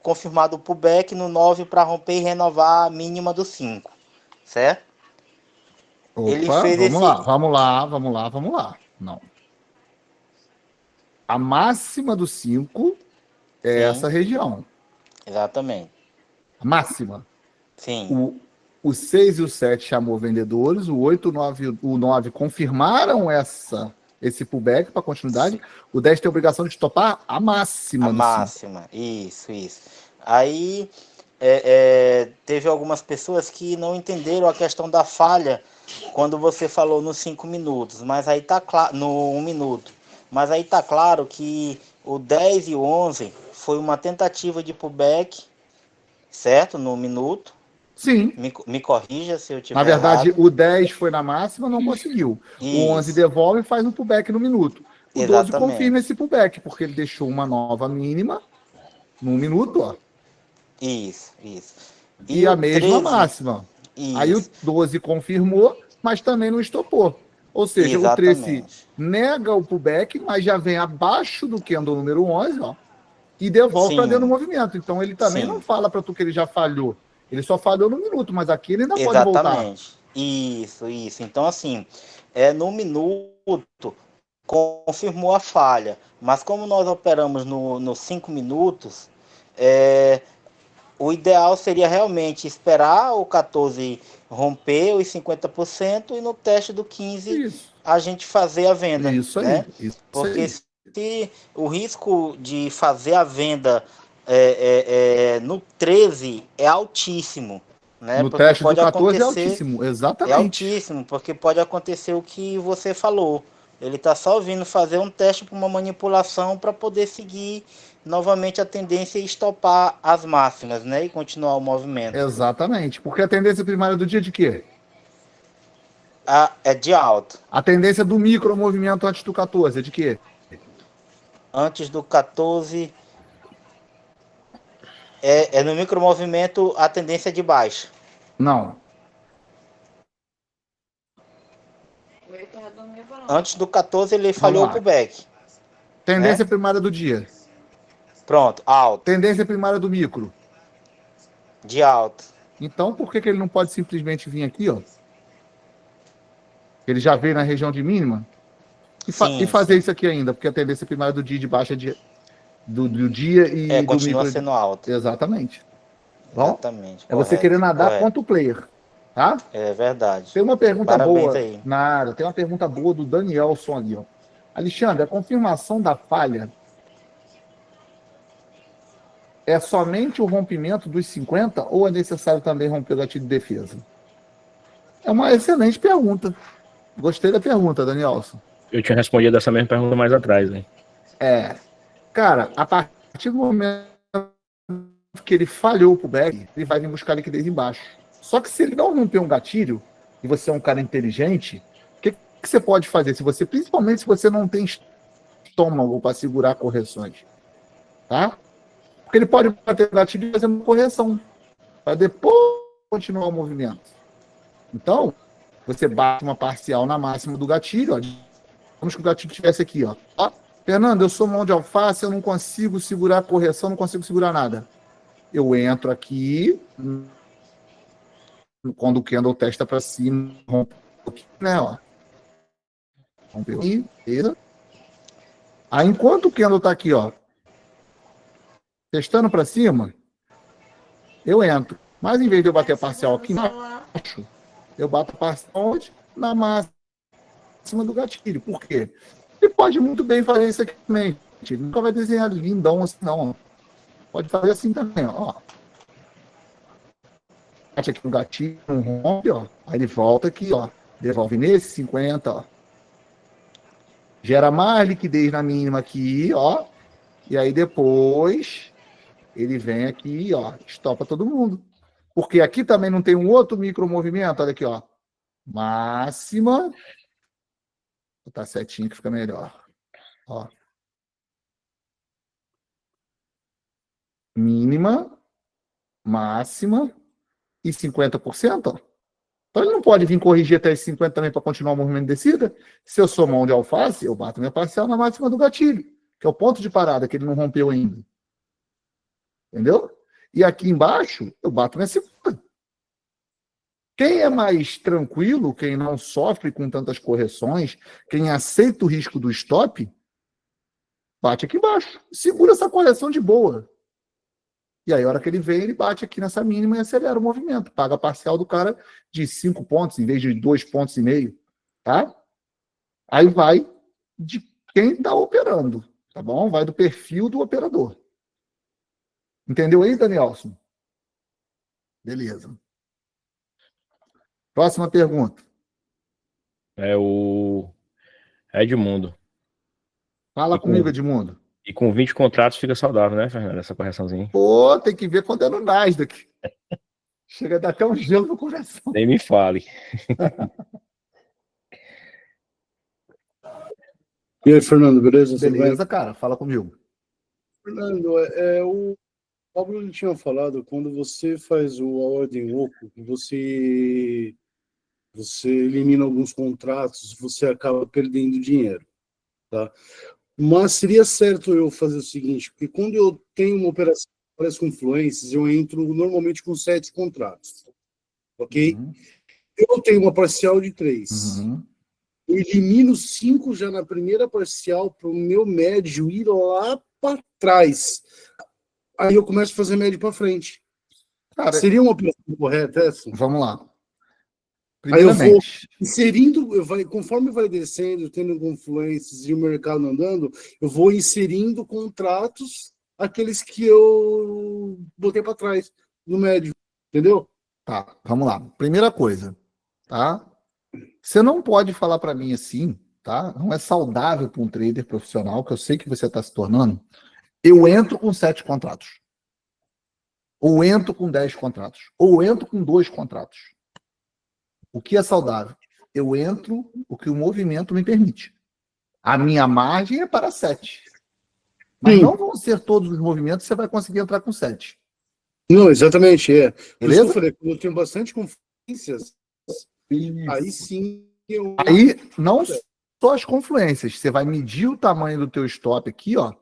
confirmado o pullback no 9 para romper e renovar a mínima do 5, certo? Opa, Ele fez vamos lá. Não. A máxima do 5 é essa região. Exatamente. A máxima. Sim. O 6 e o 7 chamou vendedores, o 8 e o 9 confirmaram esse pullback para continuidade. O 10 tem a obrigação de topar a máxima. A máxima, isso. Aí teve algumas pessoas que não entenderam a questão da falha quando você falou nos 5 minutos, mas aí tá claro, no 1 minuto. Mas aí tá claro que o 10 e o 11 foi uma tentativa de pullback, certo? No minuto. Sim. Me corrija se eu tiver Na verdade, errado. o 10 foi na máxima, não conseguiu. Isso. O 11 devolve e faz um pullback no minuto. O 12 Exatamente. confirma esse pullback, porque ele deixou uma nova mínima no minuto, ó. Isso. E a mesma 13, máxima. Isso. Aí o 12 confirmou, mas também não estopou. Ou seja, Exatamente. o 13 nega o pullback, mas já vem abaixo do candle número 11, ó, e devolve para dentro do movimento. Então ele também não fala para tu que ele já falhou. Ele só falhou no minuto, mas aqui ele ainda pode voltar. Exatamente. Isso. Então, assim, no minuto confirmou a falha. Mas como nós operamos nos 5 minutos, o ideal seria realmente esperar o 14 romper os 50% e no teste do 15 a gente fazer a venda. Isso aí. Né? Isso Porque aí. se o risco de fazer a venda no 13 é altíssimo. Né? No Porque teste do pode 14 é acontecer, altíssimo, exatamente. é altíssimo, porque pode acontecer o que você falou. Ele está só vindo fazer um teste para uma manipulação para poder seguir novamente a tendência e estopar as máximas, né? E continuar o movimento. Exatamente. Porque a tendência primária do dia é de quê? É de alto. A tendência do micromovimento antes do 14 é de quê? Antes do 14, no micromovimento a tendência é de baixa. Não. Antes do 14 ele falhou o pullback. Tendência primária do dia. Pronto, alto. Tendência primária do micro. De alto. Então, por que ele não pode simplesmente vir aqui, ó? Ele já veio na região de mínima e fazer isso aqui ainda, porque a tendência primária do dia de baixa do dia e do continua micro... sendo alto. Exatamente. Bom, Exatamente. é você correto, querer nadar correto. quanto player, tá? É verdade. Tem uma pergunta Parabéns boa. aí. Nada, tem uma pergunta boa do Danielson ali, ó. Alexandre, a confirmação da falha é somente o rompimento dos 50 ou é necessário também romper o gatilho de defesa? É uma excelente pergunta. Gostei da pergunta, Danielson. Eu tinha respondido essa mesma pergunta mais atrás, né? Cara, a partir do momento que ele falhou pro back, ele vai vir buscar liquidez embaixo. Só que se ele não romper um gatilho, e você é um cara inteligente, o que você pode fazer? Principalmente se você não tem estômago para segurar correções, tá? Porque ele pode bater o gatilho e fazer uma correção, para depois continuar o movimento. Então, você bate uma parcial na máxima do gatilho, ó. Vamos que o gatilho estivesse aqui, ó. Fernando, eu sou mão de alface, eu não consigo segurar a correção, não consigo segurar nada. Eu entro aqui, quando o candle testa para cima, rompe aqui, né, ó. Rompeu aqui, beleza? Aí, enquanto o candle tá aqui, ó, testando para cima, eu entro. Mas, em vez de eu bater a parcial aqui embaixo, eu bato a parcial onde? Na máxima do gatilho. Por quê? Ele pode muito bem fazer isso aqui também. Ele nunca vai desenhar lindão assim, não. Pode fazer assim também, ó. Bate aqui no gatilho, não rompe, ó. Aí ele volta aqui, ó. Devolve nesse 50, ó. Gera mais liquidez na mínima aqui, ó. E aí depois ele vem aqui, ó. Estopa todo mundo. Porque aqui também não tem um outro micromovimento. Olha aqui, ó. Máxima. Vou botar setinho que fica melhor. Ó. Mínima, máxima e 50%. Ó. Então ele não pode vir corrigir até esse 50 também para continuar o movimento de descida. Se eu sou mão de alface, eu bato minha parcial na máxima do gatilho, que é o ponto de parada que ele não rompeu ainda. Entendeu? E aqui embaixo, eu bato minha segunda. Quem é mais tranquilo, quem não sofre com tantas correções, quem aceita o risco do stop, bate aqui embaixo. Segura essa correção de boa. E aí, a hora que ele vem, ele bate aqui nessa mínima e acelera o movimento. Paga a parcial do cara de 5 pontos, em vez de 2,5 pontos. Tá? Aí vai de quem está operando. Tá bom? Vai do perfil do operador. Entendeu aí, Danielson? Beleza. Próxima pergunta. É o Edmundo. Fala comigo, Edmundo. E com 20 contratos fica saudável, né, Fernando? Essa correçãozinha. Pô, tem que ver quando é no Nasdaq. Chega a dar até um gelo no coração. Nem me fale. E aí, Fernando, beleza? Beleza, cara, fala comigo. Fernando, o Pablo tinha falado, quando você faz a ordem oco, você elimina alguns contratos, você acaba perdendo dinheiro, tá? Mas seria certo eu fazer o seguinte, porque quando eu tenho uma operação com várias confluências, eu entro normalmente com 7 contratos, ok? Eu tenho uma parcial de 3. Eu elimino 5 já na primeira parcial para o meu médio ir lá para trás. Aí eu começo a fazer médio para frente. Cara, seria uma operação correta essa? Vamos lá. Aí eu vou inserindo, conforme vai descendo, tendo confluências e o mercado andando, eu vou inserindo contratos, aqueles que eu botei para trás, no médio, entendeu? Tá, vamos lá. Primeira coisa, tá? Você não pode falar para mim assim, tá? Não é saudável para um trader profissional, que eu sei que você está se tornando. Eu entro com 7 contratos. Ou entro com 10 contratos. Ou entro com 2 contratos. O que é saudável? Eu entro o que o movimento me permite. A minha margem é para 7. Mas não vão ser todos os movimentos que você vai conseguir entrar com 7. Não, exatamente, é. Por isso que Beleza? eu falei, quando eu tenho bastante confluências, aí sim eu... Aí, não só as confluências, você vai medir o tamanho do teu stop aqui, ó.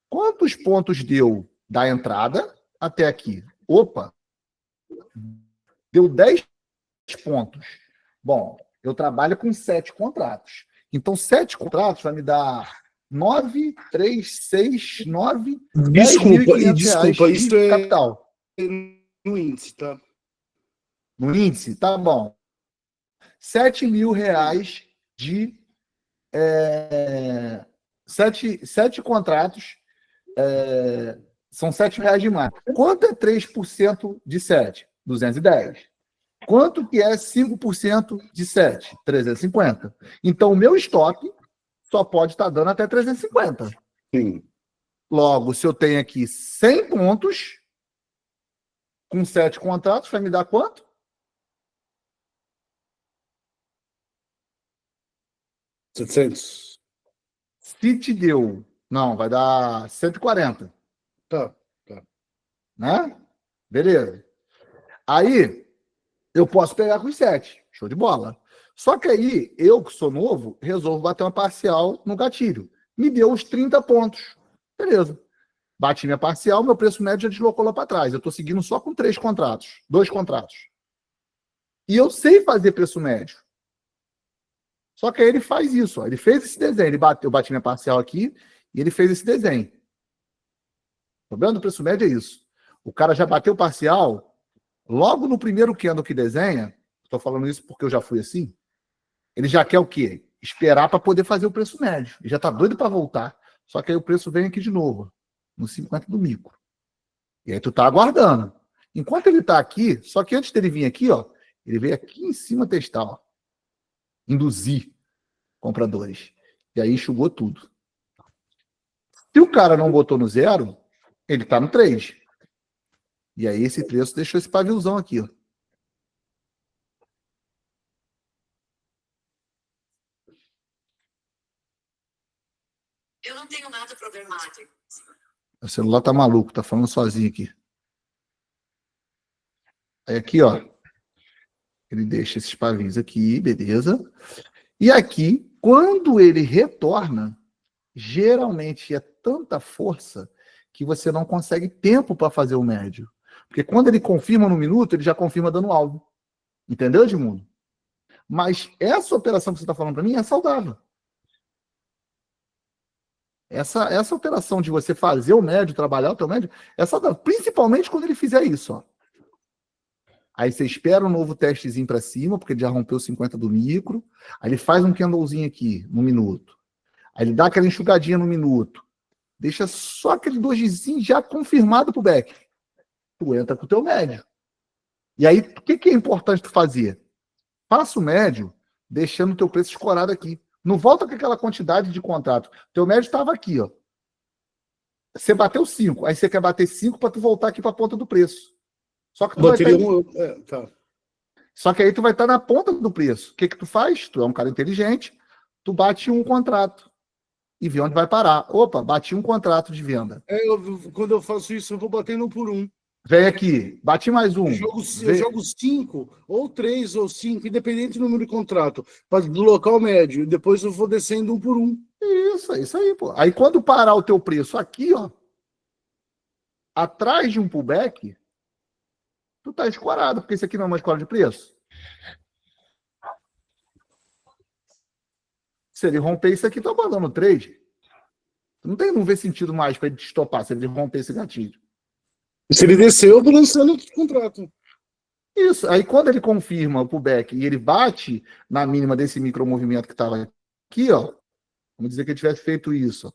Quantos pontos deu da entrada até aqui? Opa! Deu 10 pontos. Bom, eu trabalho com 7 contratos. Então, 7 contratos vai me dar 9, 3, 6, 9, Desculpa, isso de é capital. no índice, tá? No índice, tá bom. R$7.000 de 7 contratos, são R$7 de margem. Quanto é 3% de 7? 210. Quanto que é 5% de 7? 350. Então, o meu stop só pode estar dando até 350. Sim. Logo, se eu tenho aqui 100 pontos, com 7 contratos, vai me dar quanto? 700. Se te deu... Não, vai dar 140. Tá. Né? Beleza. Aí, eu posso pegar com os 7. Show de bola. Só que aí, eu que sou novo, resolvo bater uma parcial no gatilho. Me deu os 30 pontos. Beleza. Bati minha parcial, meu preço médio já deslocou lá para trás. Eu estou seguindo só com 3 contratos. 2 contratos. E eu sei fazer preço médio. Só que aí ele faz isso. Ó. Ele fez esse desenho. Eu bati minha parcial aqui e ele fez esse desenho. O problema do preço médio é isso. O cara já bateu parcial, logo no primeiro candle que desenha, estou falando isso porque eu já fui assim, ele já quer o quê? Esperar para poder fazer o preço médio. Ele já está doido para voltar. Só que aí o preço vem aqui de novo, no 50 do micro. E aí tu tá aguardando. Enquanto ele está aqui, só que antes dele vir aqui, ó, ele veio aqui em cima testar, ó, induzir compradores. E aí enxugou tudo. Se o cara não botou no 0, ele está no 3. E aí esse preço deixou esse pavilzão aqui, ó. Eu não tenho nada problemático. O celular tá maluco, tá falando sozinho aqui. Aí aqui, ó, ele deixa esses pavinhos aqui, beleza? E aqui, quando ele retorna, geralmente é tanta força que você não consegue tempo para fazer o médio. Porque quando ele confirma no minuto, ele já confirma dando alvo. Entendeu, Edmundo? Mas essa operação que você está falando para mim é saudável. Essa operação de você fazer o médio, trabalhar o teu médio, é saudável. Principalmente quando ele fizer isso, ó. Aí você espera um novo testezinho para cima, porque ele já rompeu 50 do micro. Aí ele faz um candlezinho aqui, no minuto. Aí ele dá aquela enxugadinha no minuto. Deixa só aquele dojizinho já confirmado pro back. Tu entra com o teu médio. E aí, o que é importante tu fazer? Faça o médio, deixando o teu preço escorado aqui. Não volta com aquela quantidade de contrato. Teu médio estava aqui, ó. Você bateu 5. Aí você quer bater 5 para tu voltar aqui para a ponta do preço. Só que tu vai tá. Só que aí tu vai estar na ponta do preço. O que tu faz? Tu é um cara inteligente, tu bate um contrato e vê onde vai parar. Opa, bati um contrato de venda. Quando eu faço isso, eu vou batendo um por um. Vem aqui, bati mais um. Eu jogo 5, ou 3, ou 5, independente do número de contrato, para deslocar o médio. Depois eu vou descendo um por um. Isso aí, pô. Aí quando parar o teu preço aqui, ó, atrás de um pullback, tu tá escorado, porque isso aqui não é uma escola de preço. Se ele romper isso aqui, tu abandona o trade. Não vê sentido mais para ele te estopar, se ele romper esse gatilho. Se ele descer, eu vou lançando outro contrato. Isso. Aí quando ele confirma o pullback e ele bate na mínima desse micromovimento que estava aqui, ó, vamos dizer que ele tivesse feito isso.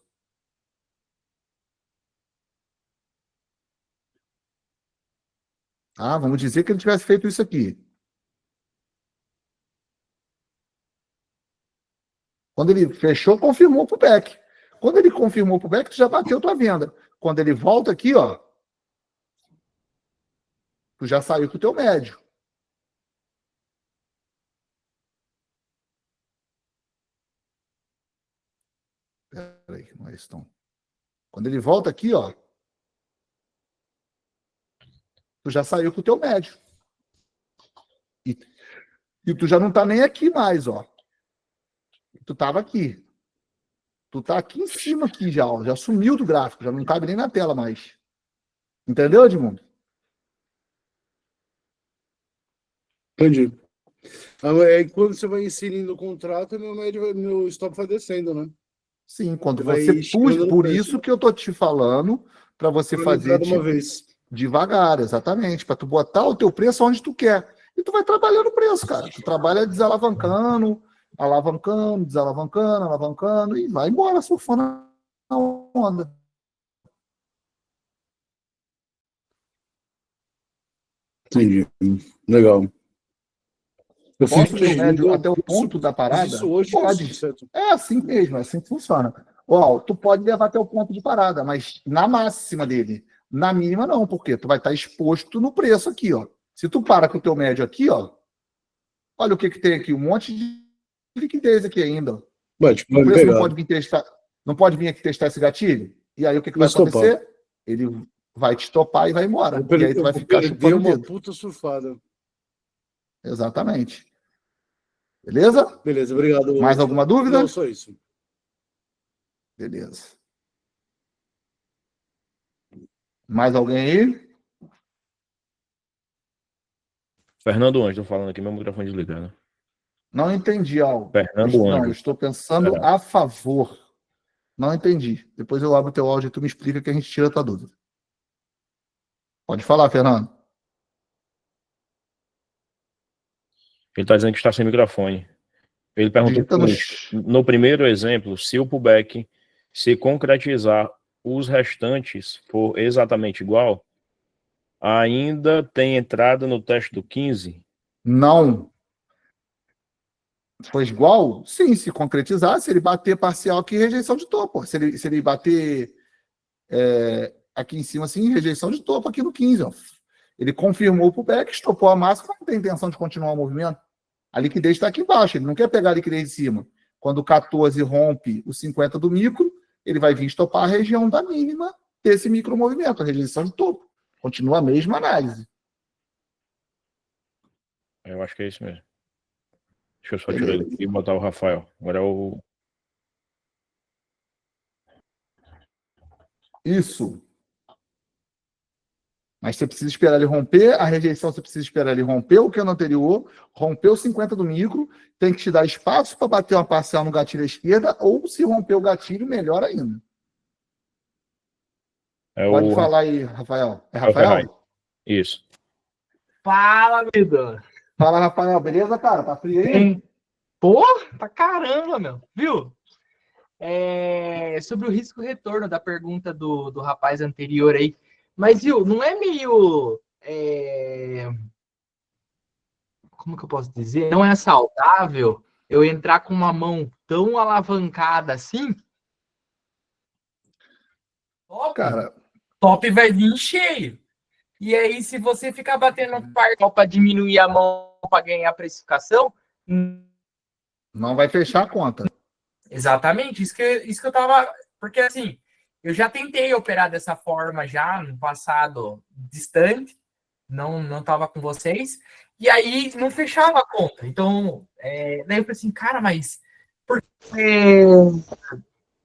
Ah, vamos dizer que ele tivesse feito isso aqui. Quando ele fechou, confirmou pro back. Quando ele confirmou pro back, tu já bateu tua venda. Quando ele volta aqui, ó, tu já saiu com o teu médio. Peraí, que não é isso, não. Quando ele volta aqui, ó, tu já saiu com o teu médio. E tu já não tá nem aqui mais, ó. Tu tava aqui. Tu tá aqui em cima aqui já, ó. Já sumiu do gráfico, já não cabe nem na tela mais. Entendeu, Edmundo? Entendi. Aí quando você vai inserindo o contrato, meu stop vai descendo, né? Sim, quando Vai você puxa, chegando no por preço. isso que eu tô te falando para você Pra fazer entrar de uma vez. devagar, exatamente, para tu botar o teu preço onde tu quer. E tu vai trabalhando o preço, cara. Tu trabalha desalavancando, alavancando, desalavancando, alavancando e vai embora surfando na onda. Entendi. Legal. Eu Posso fiz ler o médio eu até o ponto da parada? isso hoje, Pode. certo? É assim mesmo, é assim que funciona. Ó, tu pode levar até o ponto de parada, mas na máxima dele. Na mínima não, porque tu vai estar exposto no preço aqui, ó. Se tu para com o teu médio aqui, ó, olha o que tem aqui, um monte de liquidez aqui ainda. Ó. Mas, tipo, O preço pegar. não pode vir aqui testar esse gatilho? E aí o que vai acontecer? Ele vai te estopar e vai embora. E aí tu vai ficar chupando o uma dedo. puta surfada. Exatamente. Beleza? Beleza, obrigado. Mais alguma dúvida? Não, só isso. Beleza. Mais alguém aí? Fernando Anjo, tô falando aqui, meu microfone desligado. Não entendi algo. Fernando Não, Anjo. eu estou pensando a favor. Não entendi. Depois eu abro o teu áudio e tu me explica que a gente tira a tua dúvida. Pode falar, Fernando. Ele está dizendo que está sem microfone. Ele perguntou no primeiro exemplo, se o pullback se concretizar, os restantes for exatamente igual, ainda tem entrada no teste do 15? Não. Foi igual? Sim, se concretizar, se ele bater parcial aqui, rejeição de topo. Se ele bater aqui em cima, assim, rejeição de topo aqui no 15. Ó. Ele confirmou o pullback, estopou a máxima, não tem intenção de continuar o movimento. A liquidez está aqui embaixo, ele não quer pegar a liquidez de cima. Quando o 14 rompe o 50 do micro, ele vai vir estopar a região da mínima desse micro movimento, a rejeição de topo. Continua a mesma análise. Eu acho que é isso mesmo. Deixa eu só tirar ele aqui e botar o Rafael. Agora é o... Isso. Mas você precisa esperar ele romper, a rejeição você precisa esperar ele romper o candle anterior, romper o 50 do micro, tem que te dar espaço para bater uma parcial no gatilho à esquerda, ou se romper o gatilho, melhor ainda. Pode falar aí, Rafael. É Rafael? Isso. Fala, vida. Fala, Rafael. Beleza, cara? Tá frio aí? Pô, pra caramba, meu. Viu? Sobre o risco retorno da pergunta do rapaz anterior aí. Mas, viu, não é meio... Como que eu posso dizer? Não é saudável eu entrar com uma mão tão alavancada assim? Top vai vir cheio. E aí, se você ficar batendo no parcial para diminuir a mão para ganhar precificação... Não vai fechar a conta. Exatamente, isso que eu tava... Porque, assim, eu já tentei operar dessa forma já no passado distante, não tava com vocês, e aí não fechava a conta. Então, daí eu falei assim, cara, mas...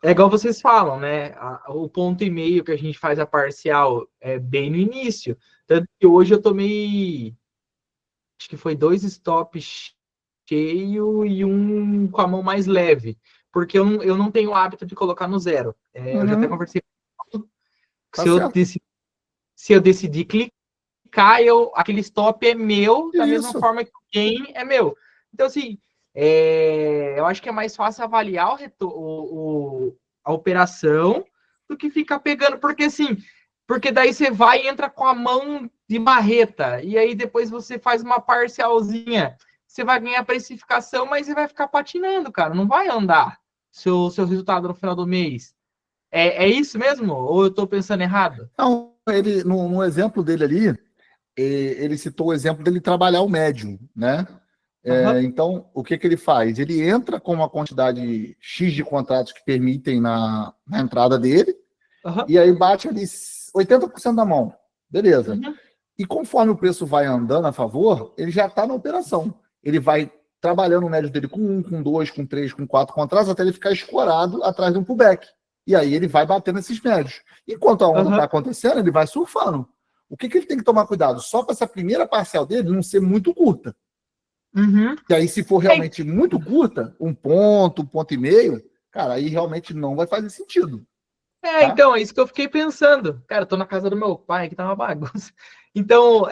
É igual vocês falam, né? O ponto e meio que a gente faz a parcial é bem no início. Tanto que hoje eu tomei... Acho que foi 2 stops cheio e um com a mão mais leve. Porque eu não tenho o hábito de colocar no zero. Eu já até conversei com se eu decidir clicar, aquele stop é meu, da mesma forma que o gain é meu. Então, assim, eu acho que é mais fácil avaliar a operação do que ficar pegando, porque daí você vai e entra com a mão de marreta, e aí depois você faz uma parcialzinha, você vai ganhar precificação, mas você vai ficar patinando, cara, não vai andar. seu resultado no final do mês. É isso mesmo? Ou eu estou pensando errado? Não, ele, no exemplo dele ali, ele citou o exemplo dele trabalhar o médio, né? Então, o que ele faz? Ele entra com uma quantidade X de contratos que permitem na entrada dele, e aí bate ali 80% da mão. Beleza. E conforme o preço vai andando a favor, ele já está na operação. Ele vai trabalhando o médio dele com 1, com 2, com 3, com 4 contratos, até ele ficar escorado atrás de um pullback. E aí ele vai batendo esses médios. Enquanto a onda está acontecendo, ele vai surfando. O que ele tem que tomar cuidado? Só para essa primeira parcial dele não ser muito curta. E aí, se for realmente muito curta, 1 ponto, 1,5 ponto, cara, aí realmente não vai fazer sentido. Então, é isso que eu fiquei pensando. Cara, eu tô na casa do meu pai, que tá uma bagunça. Então,